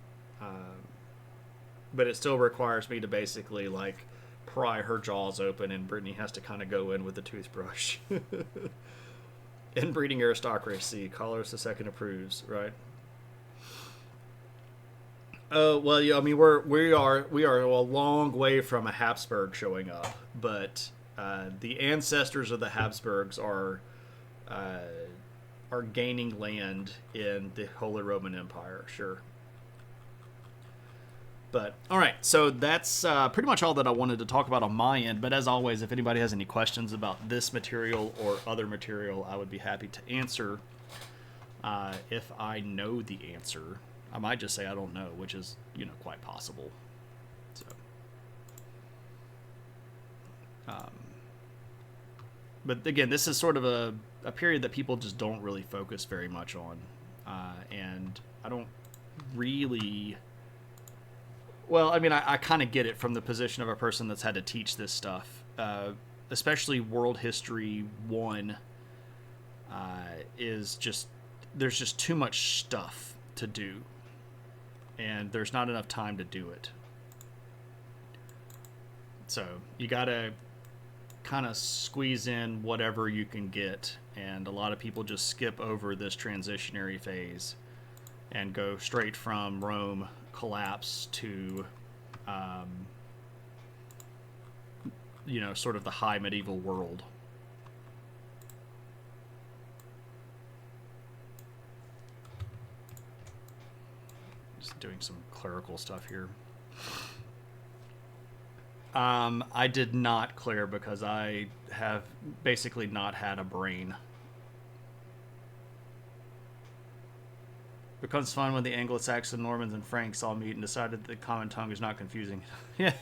[SPEAKER 2] But it still requires me to basically like pry her jaws open, and Brittany has to kind of go in with the toothbrush. Inbreeding aristocracy, Carlos II approves, right? Oh well, yeah. I mean, we are a long way from a Habsburg showing up, but the ancestors of the Habsburgs uh, are gaining land in the Holy Roman Empire. Sure. But all right, so that's pretty much all that I wanted to talk about on my end. But as always, if anybody has any questions about this material or other material, I would be happy to answer. If I know the answer, I might just say I don't know, which is quite possible. So, but again, this is sort of a period that people just don't really focus very much on, and I don't really. Well, I mean, I kind of get it from the position of a person that's had to teach this stuff, especially World History 1. Is just there's just too much stuff to do, and there's not enough time to do it. So you gotta kind of squeeze in whatever you can get, and a lot of people just skip over this transitionary phase and go straight from Rome collapse to sort of the high medieval world. Just doing some clerical stuff here. I did not clear because I have basically not had a brain. Becomes fun when the Anglo-Saxon, Normans, and Franks all meet and decided that the common tongue is not confusing. Yeah,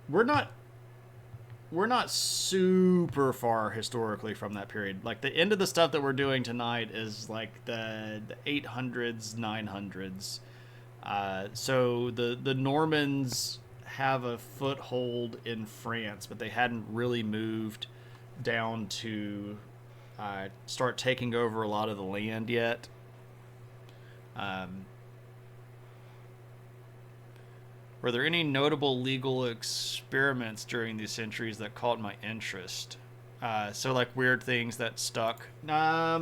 [SPEAKER 2] we're not super far historically from that period. Like the end of the stuff that we're doing tonight is like the 800s, 900s. So the Normans have a foothold in France, but they hadn't really moved down to start taking over a lot of the land yet. Were there any notable legal experiments during these centuries that caught my interest? So like weird things that stuck. Let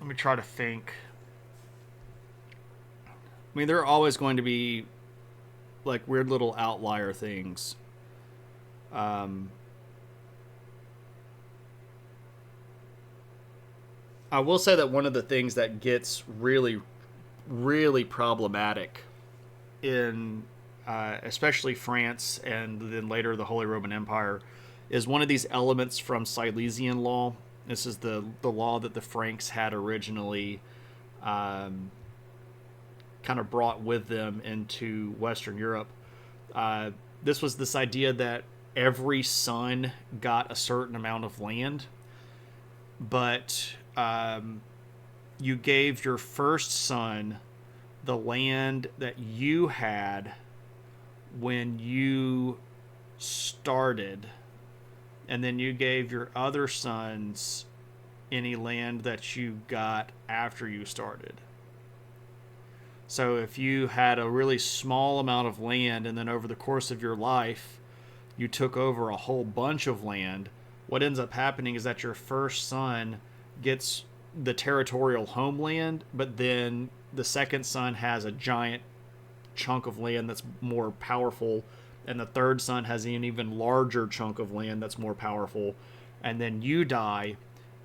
[SPEAKER 2] me try to think. I mean, there are always going to be like weird little outlier things. I will say that one of the things that gets really, really problematic in especially France and then later the Holy Roman Empire is one of these elements from Silesian law. This is the law that the Franks had originally kind of brought with them into Western Europe. This was this idea that every son got a certain amount of land, but you gave your first son the land that you had when you started and then you gave your other sons any land that you got after you started. So if you had a really small amount of land and then over the course of your life you took over a whole bunch of land, what ends up happening is that your first son gets the territorial homeland, but then the second son has a giant chunk of land that's more powerful, and the third son has an even larger chunk of land that's more powerful. And then you die,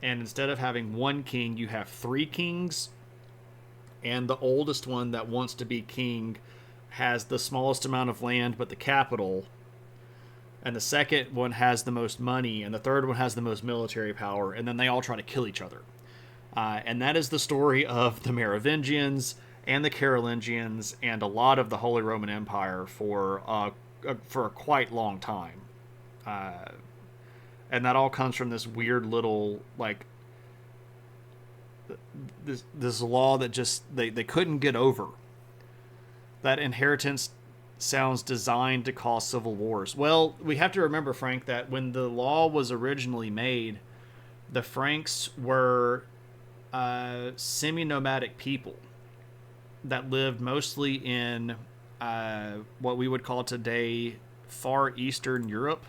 [SPEAKER 2] and instead of having one king, you have three kings, and the oldest one that wants to be king has the smallest amount of land but the capital, and the second one has the most money, and the third one has the most military power, and then they all try to kill each other. And that is the story of the Merovingians and the Carolingians and a lot of the Holy Roman Empire for a quite long time. And that all comes from this weird little, like, this law that just they couldn't get over. That inheritance sounds designed to cause civil wars. Well, we have to remember, Frank, that when the law was originally made, the Franks were semi-nomadic people that lived mostly in what we would call today far eastern Europe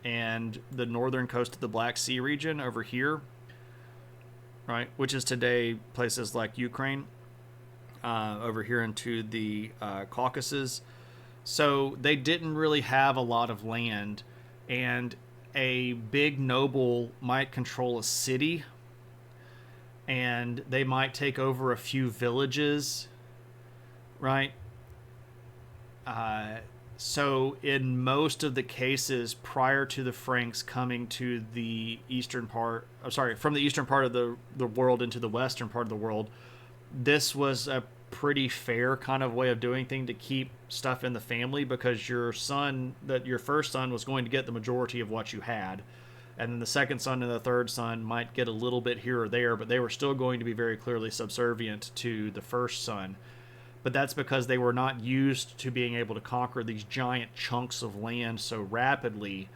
[SPEAKER 2] and the northern coast of the Black Sea region over here, right, which is today places like Ukraine, over here into the Caucasus. So they didn't really have a lot of land, and a big noble might control a city, and they might take over a few villages, right? So in most of the cases prior to the Franks coming to the eastern part, from the eastern part of the world into the western part of the world, this was a pretty fair kind of way of doing things to keep stuff in the family, because your first son was going to get the majority of what you had, and then the second son and the third son might get a little bit here or there, but they were still going to be very clearly subservient to the first son. But that's because they were not used to being able to conquer these giant chunks of land so rapidly.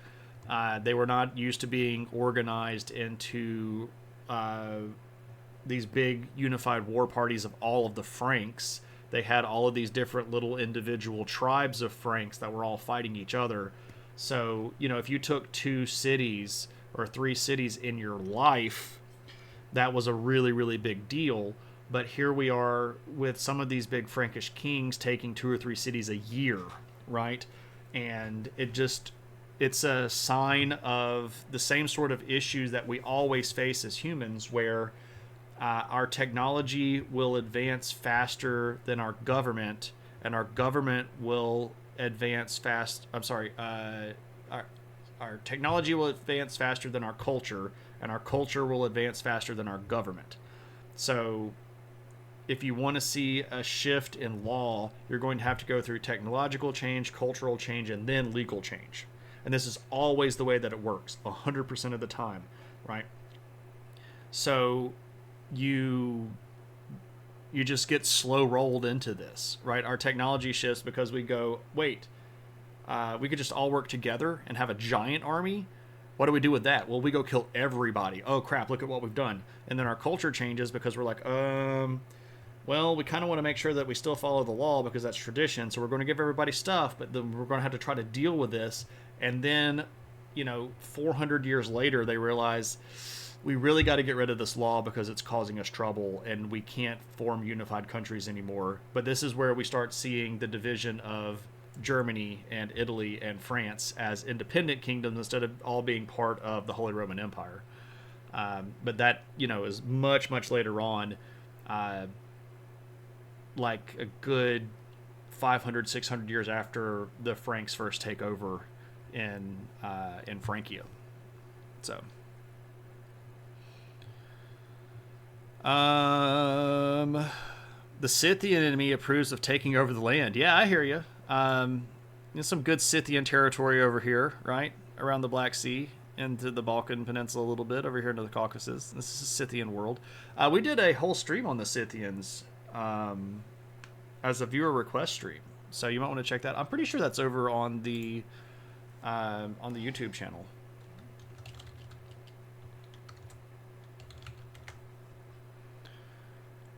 [SPEAKER 2] They were not used to being organized into these big unified war parties of all of the Franks. They had all of these different little individual tribes of Franks that were all fighting each other. So, if you took 2 cities or 3 cities in your life, that was a really, really big deal. But here we are with some of these big Frankish kings taking 2 or 3 cities a year, right? And it's a sign of the same sort of issues that we always face as humans, where our technology will advance faster than our government, and our government will advance our technology will advance faster than our culture, and our culture will advance faster than our government. So if you want to see a shift in law, you're going to have to go through technological change, cultural change, and then legal change. And this is always the way that it works, 100% of the time, right? So you just get slow rolled into this, right? Our technology shifts because we go, wait, we could just all work together and have a giant army. What do we do with that? Well, we go kill everybody. Oh crap, look at what we've done. And then our culture changes because we're like, well, we kind of want to make sure that we still follow the law because that's tradition. So we're going to give everybody stuff, but then we're going to have to try to deal with this. And then, 400 years later, they realize we really got to get rid of this law because it's causing us trouble and we can't form unified countries anymore. But this is where we start seeing the division of Germany and Italy and France as independent kingdoms instead of all being part of the Holy Roman Empire. But that, is much, much later on, like a good 500, 600 years after the Franks first take over in Francia. So, the Scythian enemy approves of taking over the land. Yeah, I hear you. Some good Scythian territory over here, right? Around the Black Sea, into the Balkan Peninsula a little bit, over here into the Caucasus. This is a Scythian world. We did a whole stream on the Scythians as a viewer request stream. So you might want to check that. I'm pretty sure that's over on the YouTube channel.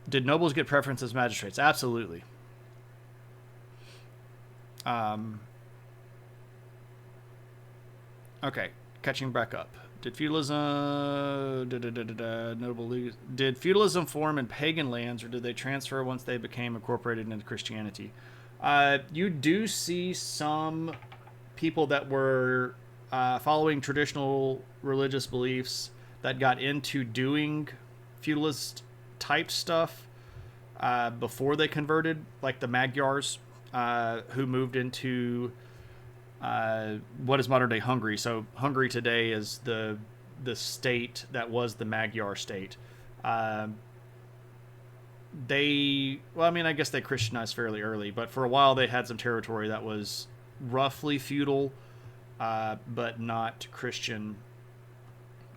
[SPEAKER 2] Did nobles get preference as magistrates? Absolutely. Okay, catching back up. Did feudalism did feudalism form in pagan lands, or did they transfer once they became incorporated into Christianity? You do see some people that were following traditional religious beliefs that got into doing feudalist type stuff before they converted, like the Magyars, who moved into what is modern day Hungary. So Hungary today is the state that was the Magyar state. I guess they Christianized fairly early, but for a while they had some territory that was roughly feudal, but not Christian.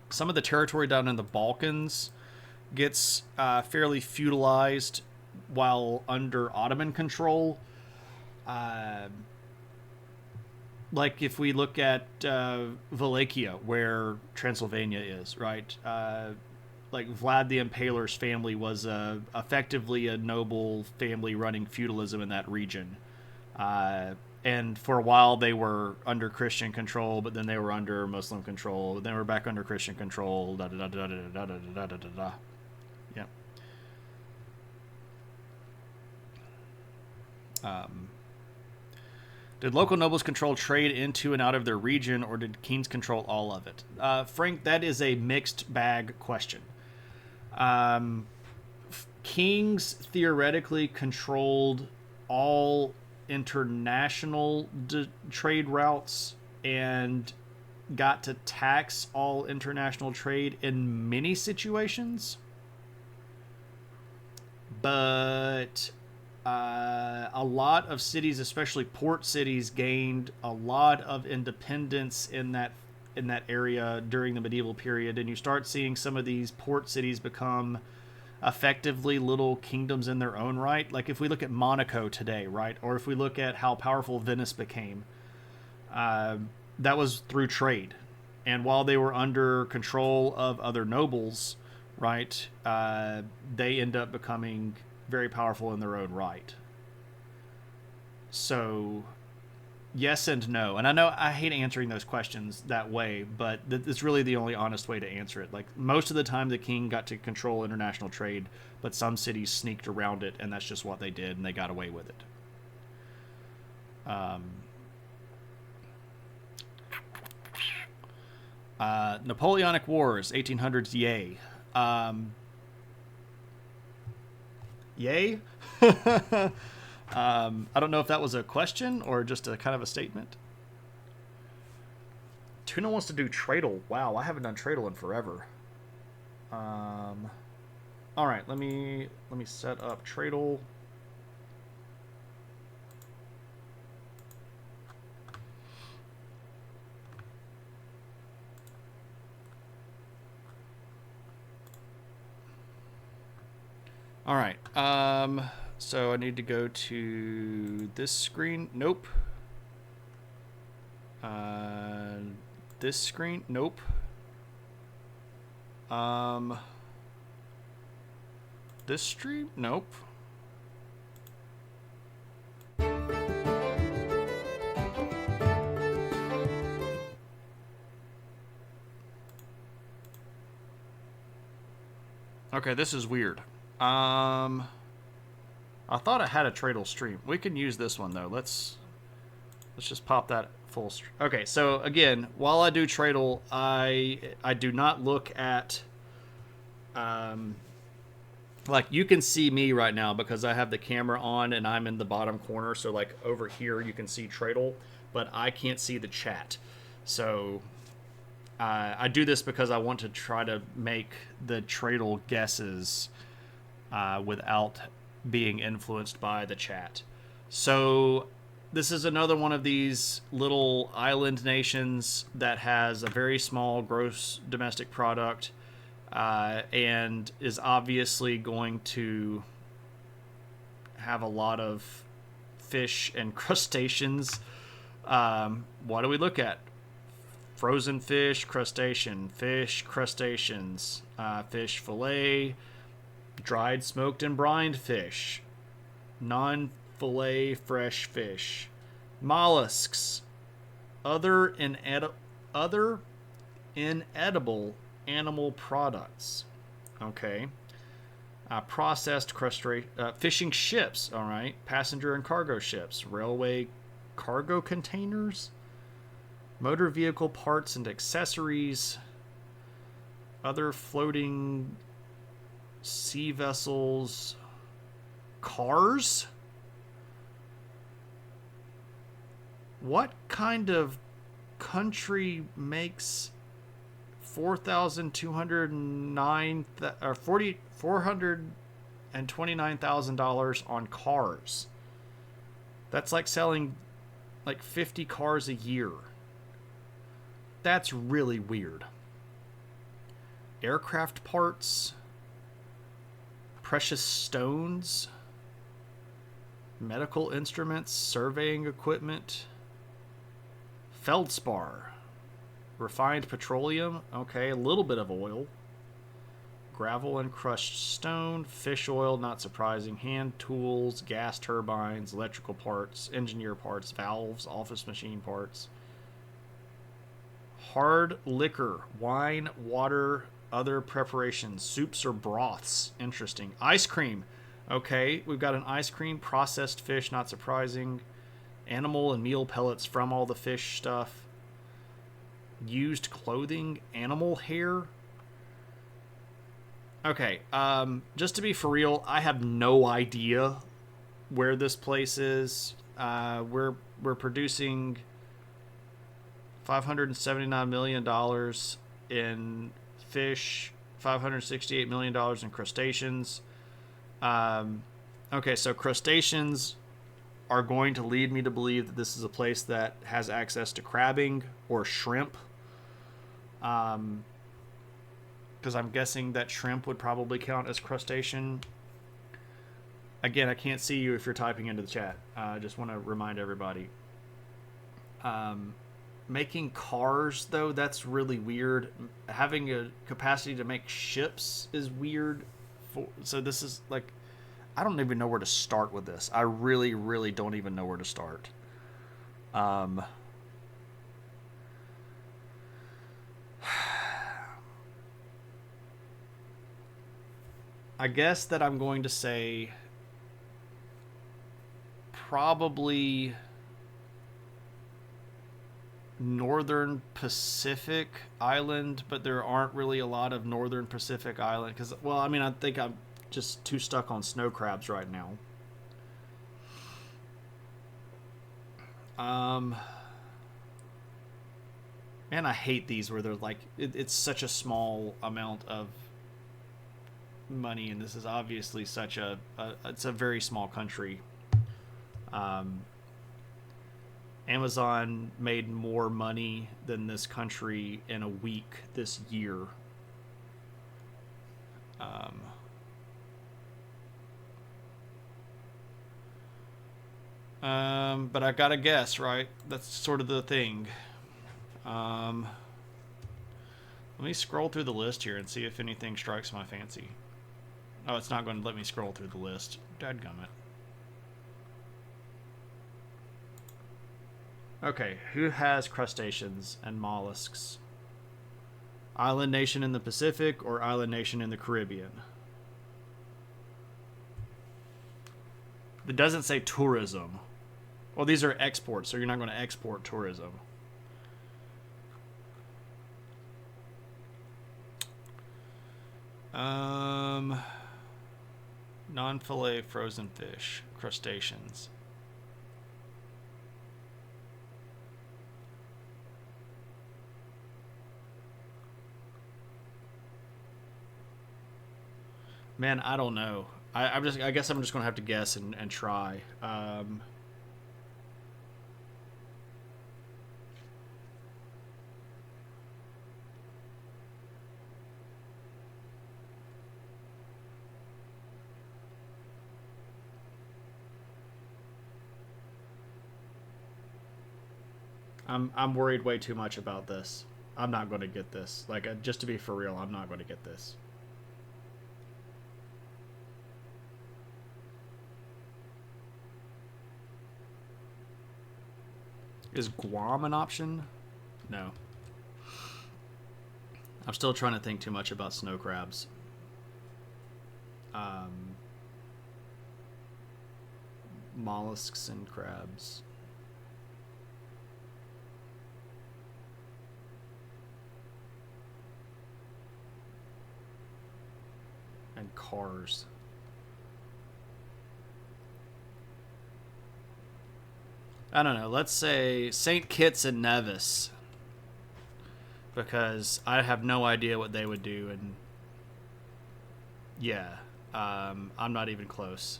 [SPEAKER 2] Some of the territory down in the Balkans gets fairly feudalized while under Ottoman control. Like if we look at Wallachia, where Transylvania is, right? Like Vlad the Impaler's family was effectively a noble family running feudalism in that region. And for a while they were under Christian control, but then they were under Muslim control. Then they were back under Christian control. Da da da da da da da da da da. Yeah. Did local nobles control trade into and out of their region, or did kings control all of it? Frank, that is a mixed bag question. Kings theoretically controlled all international trade routes and got to tax all international trade in many situations. But a lot of cities, especially port cities, gained a lot of independence in that area during the medieval period, and you start seeing some of these port cities become effectively little kingdoms in their own right. Like if we look at Monaco today, right, or if we look at how powerful Venice became, that was through trade. And while they were under control of other nobles, right, they end up becoming very powerful in their own right. So yes and no. And I know I hate answering those questions that way, but it's really the only honest way to answer it. Like most of the time the king got to control international trade, but some cities sneaked around it, and that's just what they did, and they got away with it. Napoleonic Wars, 1800s, yay. Yay? I don't know if that was a question or just a kind of a statement. Tuna wants to do Tradle. Wow, I haven't done Tradle in forever. All right, let me set up Tradle. All right. So I need to go to this screen. Nope. This screen. Nope. This stream. Nope. Okay, this is weird. I thought I had a Tradle stream. We can use this one though. Let's just pop that full stream. Okay, so again, while I do Tradle, I do not look at like you can see me right now because I have the camera on and I'm in the bottom corner. So like over here you can see Tradle, but I can't see the chat. So I do this because I want to try to make the Tradle guesses without being influenced by the chat. So this is another one of these little island nations that has a very small gross domestic product and is obviously going to have a lot of fish and crustaceans. What do we look at? Frozen fish, crustacean, fish, crustaceans, fish fillet. Dried, smoked, and brined fish. Non-fillet fresh fish. Mollusks. Other other inedible animal products. Okay. Processed fishing ships. All right. Passenger and cargo ships. Railway cargo containers. Motor vehicle parts and accessories. Other floating sea vessels. Cars. What kind of country makes 4,209 or $429,000 on cars? That's like selling like 50 cars a year. That's really weird. Aircraft parts, precious stones, medical instruments, surveying equipment, feldspar, refined petroleum, okay, a little bit of oil, gravel and crushed stone, fish oil, not surprising, hand tools, gas turbines, electrical parts, engineer parts, valves, office machine parts, hard liquor, wine, water, other preparations, soups or broths, interesting, ice cream, okay, we've got an ice cream, processed fish, not surprising, animal and meal pellets from all the fish stuff, used clothing, animal hair. Okay, just to be for real, I have no idea where this place is. We're producing $579 million in fish, $568 million in crustaceans. Okay, so crustaceans are going to lead me to believe that this is a place that has access to crabbing or shrimp. Because I'm guessing that shrimp would probably count as crustacean. Again, I can't see you if you're typing into the chat. I just want to remind everybody. Making cars, though, that's really weird. Having a capacity to make ships is weird. So this is like, I don't even know where to start with this. I really, really don't even know where to start. I guess that I'm going to say probably Northern Pacific Island, but there aren't really a lot of Northern Pacific Island because, well, I mean, I think I'm just too stuck on snow crabs right now. Man, I hate these where they're like, it's such a small amount of money, and this is obviously such it's a very small country. Amazon made more money than this country in a week this year. But I gotta guess, right? That's sort of the thing. Let me scroll through the list here and see if anything strikes my fancy. Oh, it's not going to let me scroll through the list. Dadgummit. Okay, who has crustaceans and mollusks? Island nation in the Pacific or island nation in the Caribbean? It doesn't say tourism. Well, these are exports, so you're not going to export tourism. Non-fillet frozen fish, crustaceans. Man, I don't know. I guess I'm just gonna have to guess and try. I'm worried way too much about this. I'm not going to get this. Like, just to be for real, I'm not going to get this. Is Guam an option? No. I'm still trying to think too much about snow crabs. Mollusks and crabs. And cars. I don't know. Let's say St. Kitts and Nevis, because I have no idea what they would do, and yeah, I'm not even close.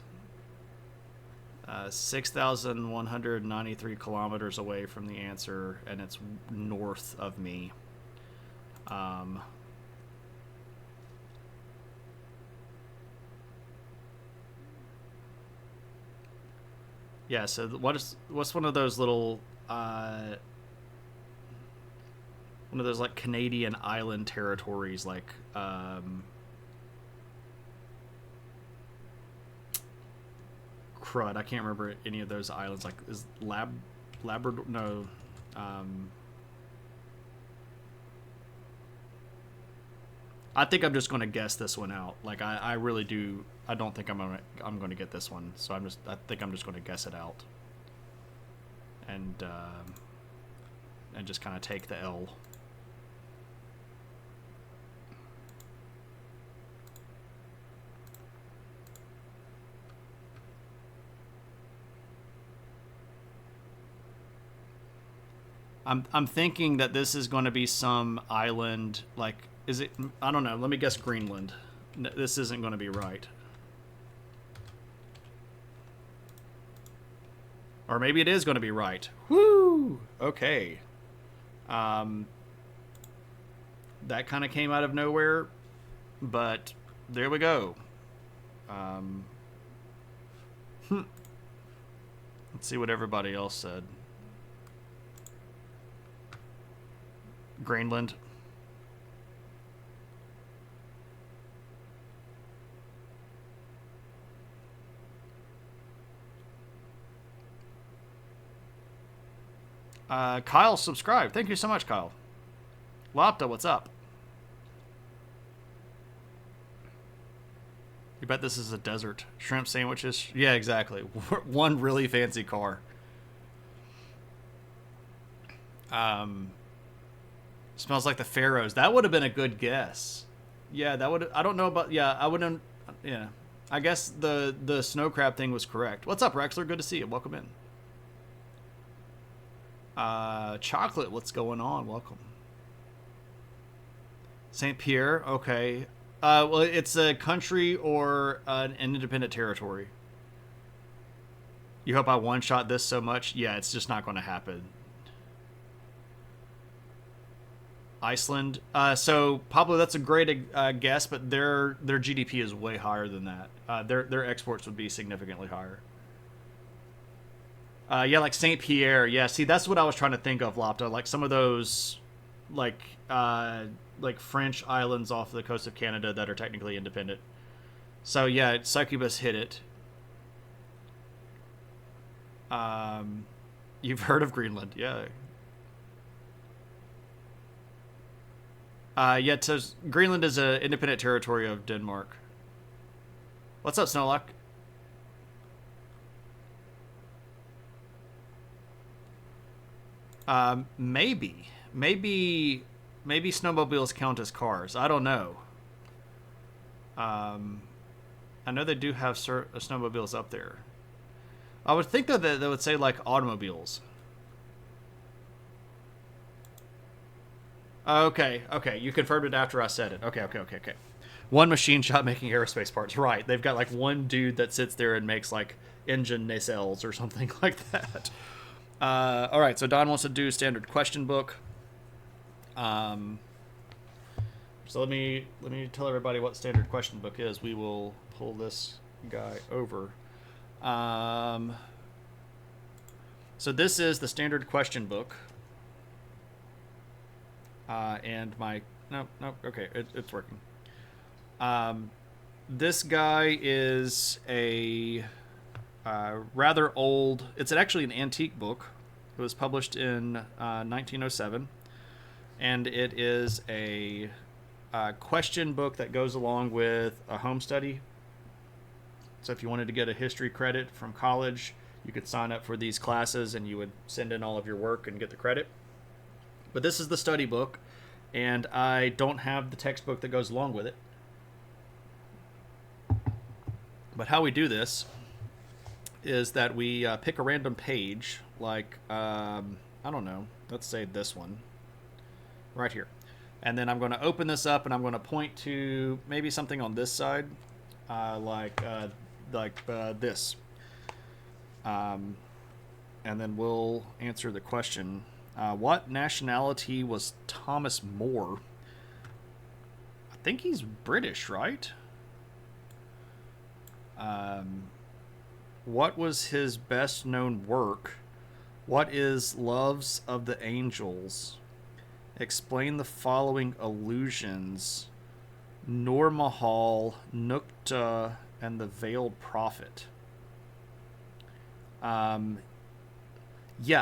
[SPEAKER 2] 6,193 kilometers away from the answer, and it's north of me. Yeah, so what's one of those little one of those like Canadian island territories, like crud, I can't remember any of those islands. Like, is Labrador? No. I think I'm just going to guess this one out. Like, I really do. I don't think I'm going to get this one. So I think I'm just going to guess it out. And just kind of take the L. I'm thinking that this is going to be some island, like, is it, I don't know, let me guess Greenland. This isn't going to be right. Or maybe it is going to be right. Woo! Okay. That kind of came out of nowhere, but there we go. Let's see what everybody else said. Greenland. Kyle subscribed. Thank you so much, Kyle. Lopta, what's up? You bet this is a desert. Shrimp sandwiches? Yeah, exactly. One really fancy car. Smells like the Pharaohs. That would have been a good guess. Yeah, that would. I don't know about. Yeah, I wouldn't. Yeah, I guess the snow crab thing was correct. What's up, Rexler? Good to see you. Welcome in. Chocolate. What's going on? Welcome. Saint Pierre. Okay. Well, it's a country or an independent territory. You hope I one-shot this so much? Yeah, it's just not going to happen. Iceland. So Pablo, that's a great guess, but their GDP is way higher than that. Their exports would be significantly higher. Yeah, like Saint Pierre. Yeah, see, that's what I was trying to think of, Lopta. Like some of those, like French islands off the coast of Canada that are technically independent. So yeah, Succubus hit it. You've heard of Greenland, yeah. Yeah, so Greenland is an independent territory of Denmark. What's up, Snowlock? Maybe snowmobiles count as cars. I don't know. I know they do have snowmobiles up there. I would think that they would say like automobiles. Okay. You confirmed it after I said it. Okay. One machine shop making aerospace parts. Right. They've got like one dude that sits there and makes like engine nacelles or something like that. All right. So Don wants to do standard question book. So let me tell everybody what standard question book is. We will pull this guy over. So this is the standard question book. And my no, okay, it's working. This guy is a rather old. It's actually an antique book. It was published in 1907, and it is a question book that goes along with a home study. So if you wanted to get a history credit from college, you could sign up for these classes and you would send in all of your work and get the credit. But this is the study book, and I don't have the textbook that goes along with it. But how we do this is that we pick a random page, like, I don't know, let's say this one, right here. And then I'm going to open this up and I'm going to point to maybe something on this side, like this. And then we'll answer the question. What nationality was Thomas More? I think he's British, right? What was his best known work? What is Loves of the Angels? Explain the following allusions. Nur Mahal, Nukta, and the Veiled Prophet. Yeah,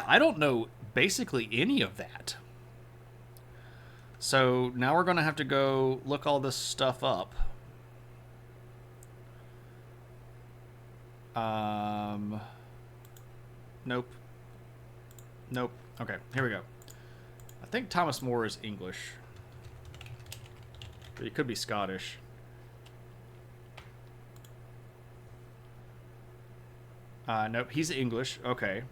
[SPEAKER 2] I don't know basically any of that. So now we're going to have to go look all this stuff up. Nope. Nope. Okay, here we go. I think Thomas More is English. But he could be Scottish. Nope, he's English. Okay.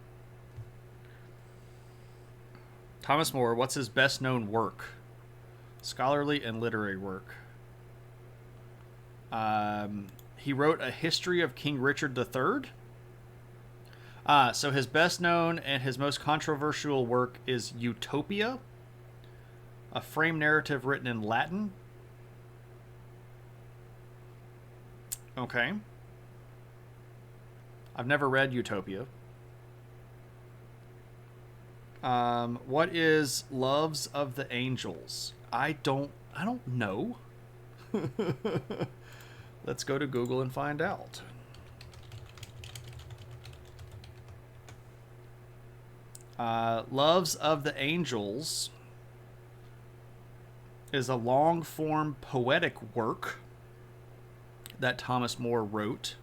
[SPEAKER 2] Thomas More, what's his best known work? Scholarly and literary work. He wrote a history of King Richard III. So his best known and his most controversial work is Utopia, a frame narrative written in Latin. Okay. I've never read Utopia. What is Loves of the Angels? I don't know. Let's go to Google and find out. Loves of the Angels is a long-form poetic work that Thomas More wrote.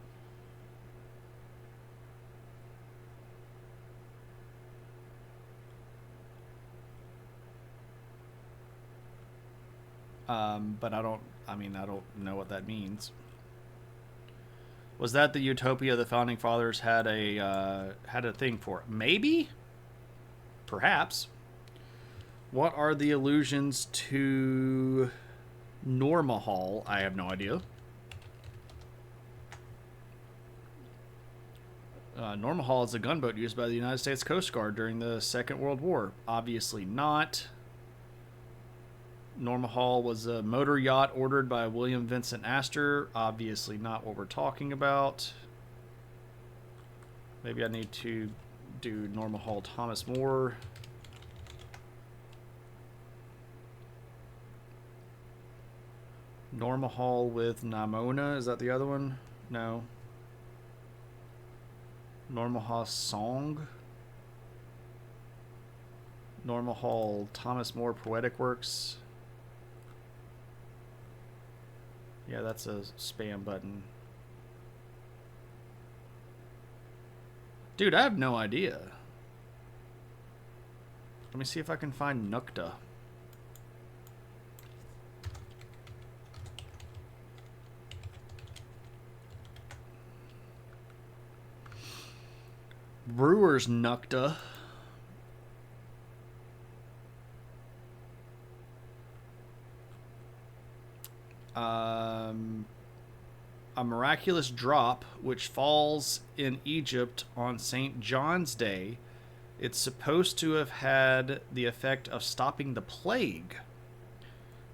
[SPEAKER 2] But I don't know what that means. Was that the Utopia the founding fathers had a thing for? Maybe? Perhaps. What are the allusions to Nur Mahal? I have no idea. Nur Mahal is a gunboat used by the United States Coast Guard during the Second World War. Obviously not. Nur Mahal was a motor yacht ordered by William Vincent Astor. Obviously not what we're talking about. Maybe I need to do Nur Mahal Thomas More. Nur Mahal with Namona. Is that the other one? No. Nur Mahal Song. Nur Mahal Thomas More Poetic Works. Yeah, that's a spam button. Dude, I have no idea. Let me see if I can find Nukta. Brewer's Nukta. A miraculous drop which falls in Egypt on St. John's Day. It's supposed to have had the effect of stopping the plague.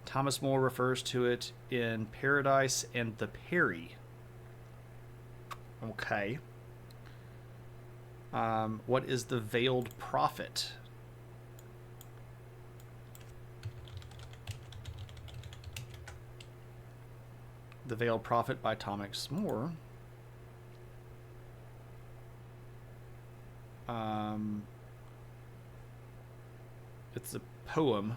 [SPEAKER 2] Thomas More refers to it in Paradise and the Peri. Okay. What is the Veiled Prophet? The Veiled Prophet by Thomas More. It's a poem.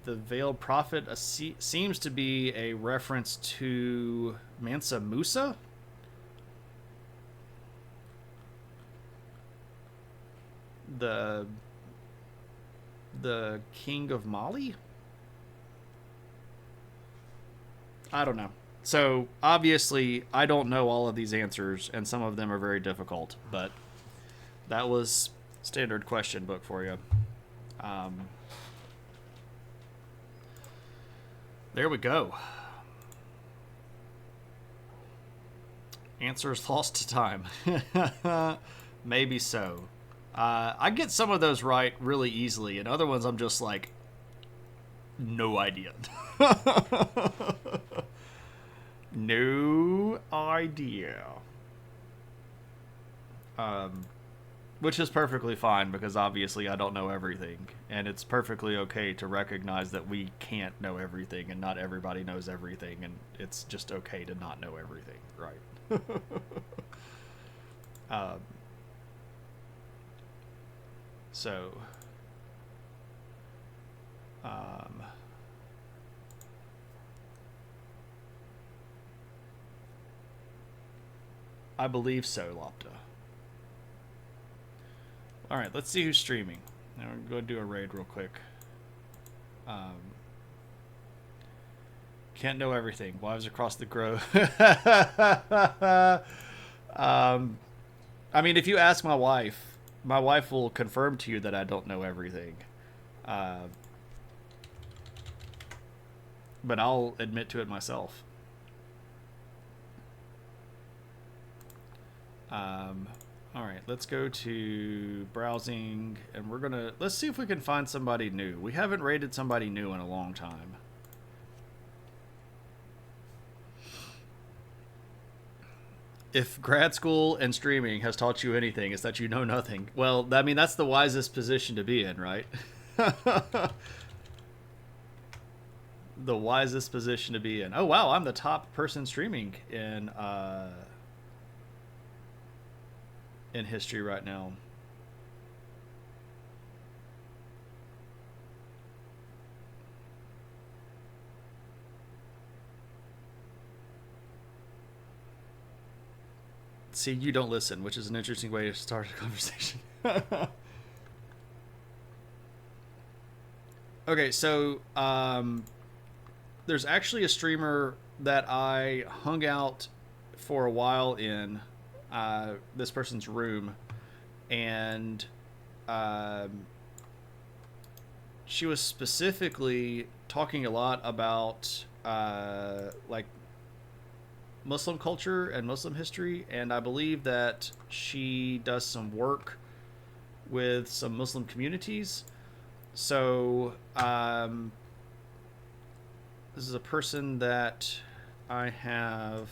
[SPEAKER 2] The Veiled Prophet seems to be a reference to Mansa Musa. The king of Mali? I don't know. So, obviously, I don't know all of these answers, and some of them are very difficult, but that was standard question book for you. There we go. Answers lost to time. Maybe so. I get some of those right really easily, and other ones I'm just like, no idea. No idea. Which is perfectly fine, because obviously I don't know everything, and it's perfectly okay to recognize that we can't know everything, and not everybody knows everything, and it's just okay to not know everything, right? So, I believe so, Lopta. All right, let's see who's streaming. Now we're going to do a raid real quick. Can't know everything. Wives across the grove. I mean, if you ask my wife will confirm to you that I don't know everything. But I'll admit to it myself. All right, let's go to browsing, and let's see if we can find somebody new. We haven't rated somebody new in a long time. If grad school and streaming has taught you anything, it's that you know nothing. Well, I mean, that's the wisest position to be in, right? The wisest position to be in. Oh, wow, I'm the top person streaming in history right now. See, you don't listen, which is an interesting way to start a conversation. Okay, so there's actually a streamer that I hung out for a while in this person's room, and she was specifically talking a lot about like Muslim culture and Muslim history, and I believe that she does some work with some Muslim communities. So this is a person that I have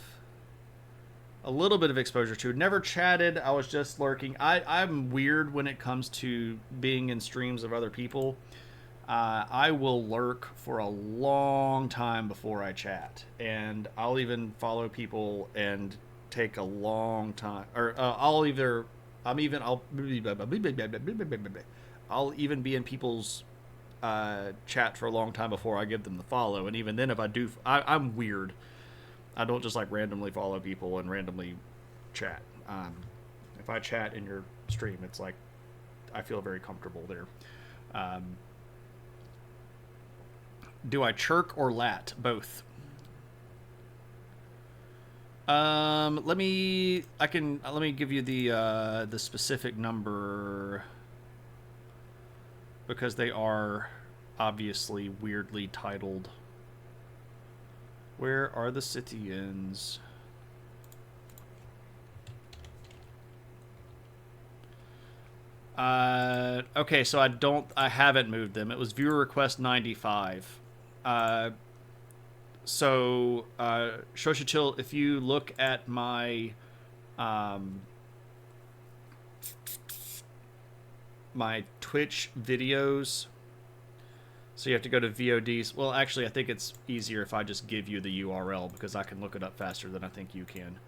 [SPEAKER 2] a little bit of exposure to. Never chatted. I was just lurking. I'm weird when it comes to being in streams of other people. I will lurk for a long time before I chat, and I'll even follow people and take a long time. Or I'll even be in people's chat for a long time before I give them the follow. And even then, if I do, I'm weird. I don't just like randomly follow people and randomly chat. If I chat in your stream, it's like I feel very comfortable there. Do I chirk or lat? Both. Let me give you the specific number, because they are obviously weirdly titled. Where are the Scythians? Okay, so I haven't moved them. It was viewer request 95. So Shoshichill, if you look at my my Twitch videos, So you have to go to VODs. Well, actually, I think it's easier if I just give you the URL because I can look it up faster than I think you can.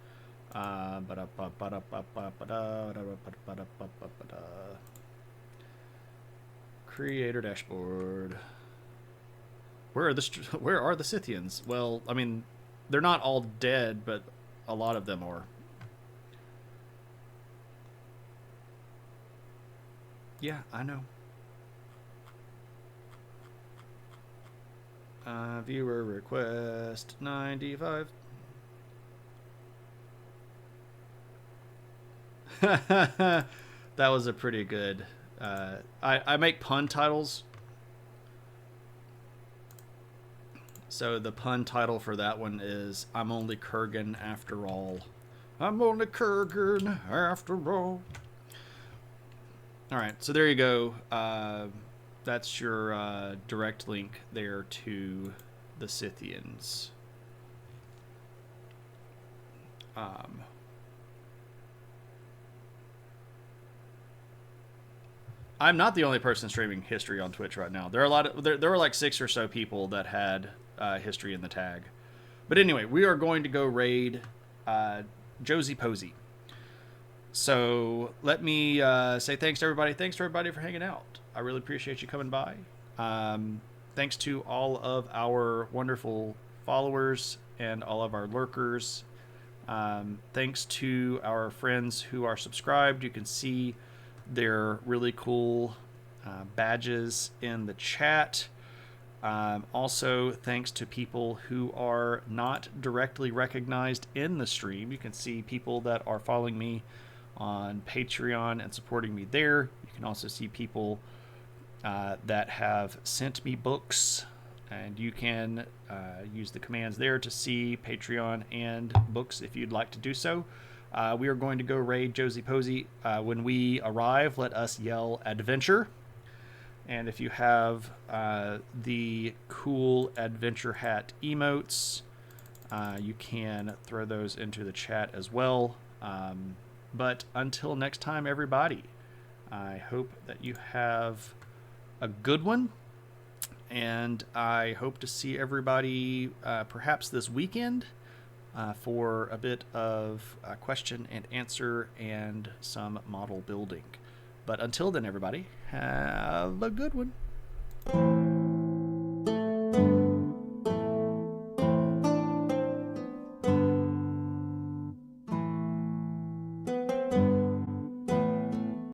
[SPEAKER 2] Creator dashboard. Where are the Scythians? Well, I mean, they're not all dead, but a lot of them are. Yeah, I know. Viewer request 95. That was a pretty good. I make pun titles. So the pun title for that one is I'm only Kurgan after all. I'm only Kurgan after all. All right, so there you go. That's your direct link there to the Scythians. I'm not the only person streaming history on Twitch right now. There are there were like 6 or so people that had history in the tag. But anyway, we are going to go raid Josie Posey. So let me say thanks to everybody. Thanks to everybody for hanging out. I really appreciate you coming by. Thanks to all of our wonderful followers and all of our lurkers. Thanks to our friends who are subscribed. You can see their really cool badges in the chat. Also, thanks to people who are not directly recognized in the stream. You can see people that are following me on Patreon and supporting me there. You can also see people that have sent me books, and you can use the commands there to see Patreon and books if you'd like to do so. We are going to go raid Josie Posey. When we arrive, let us yell adventure. And if you have the cool adventure hat emotes, you can throw those into the chat as well. But until next time, everybody, I hope that you have a good one. And I hope to see everybody perhaps this weekend for a bit of question and answer and some model building. But until then, everybody, have a good one.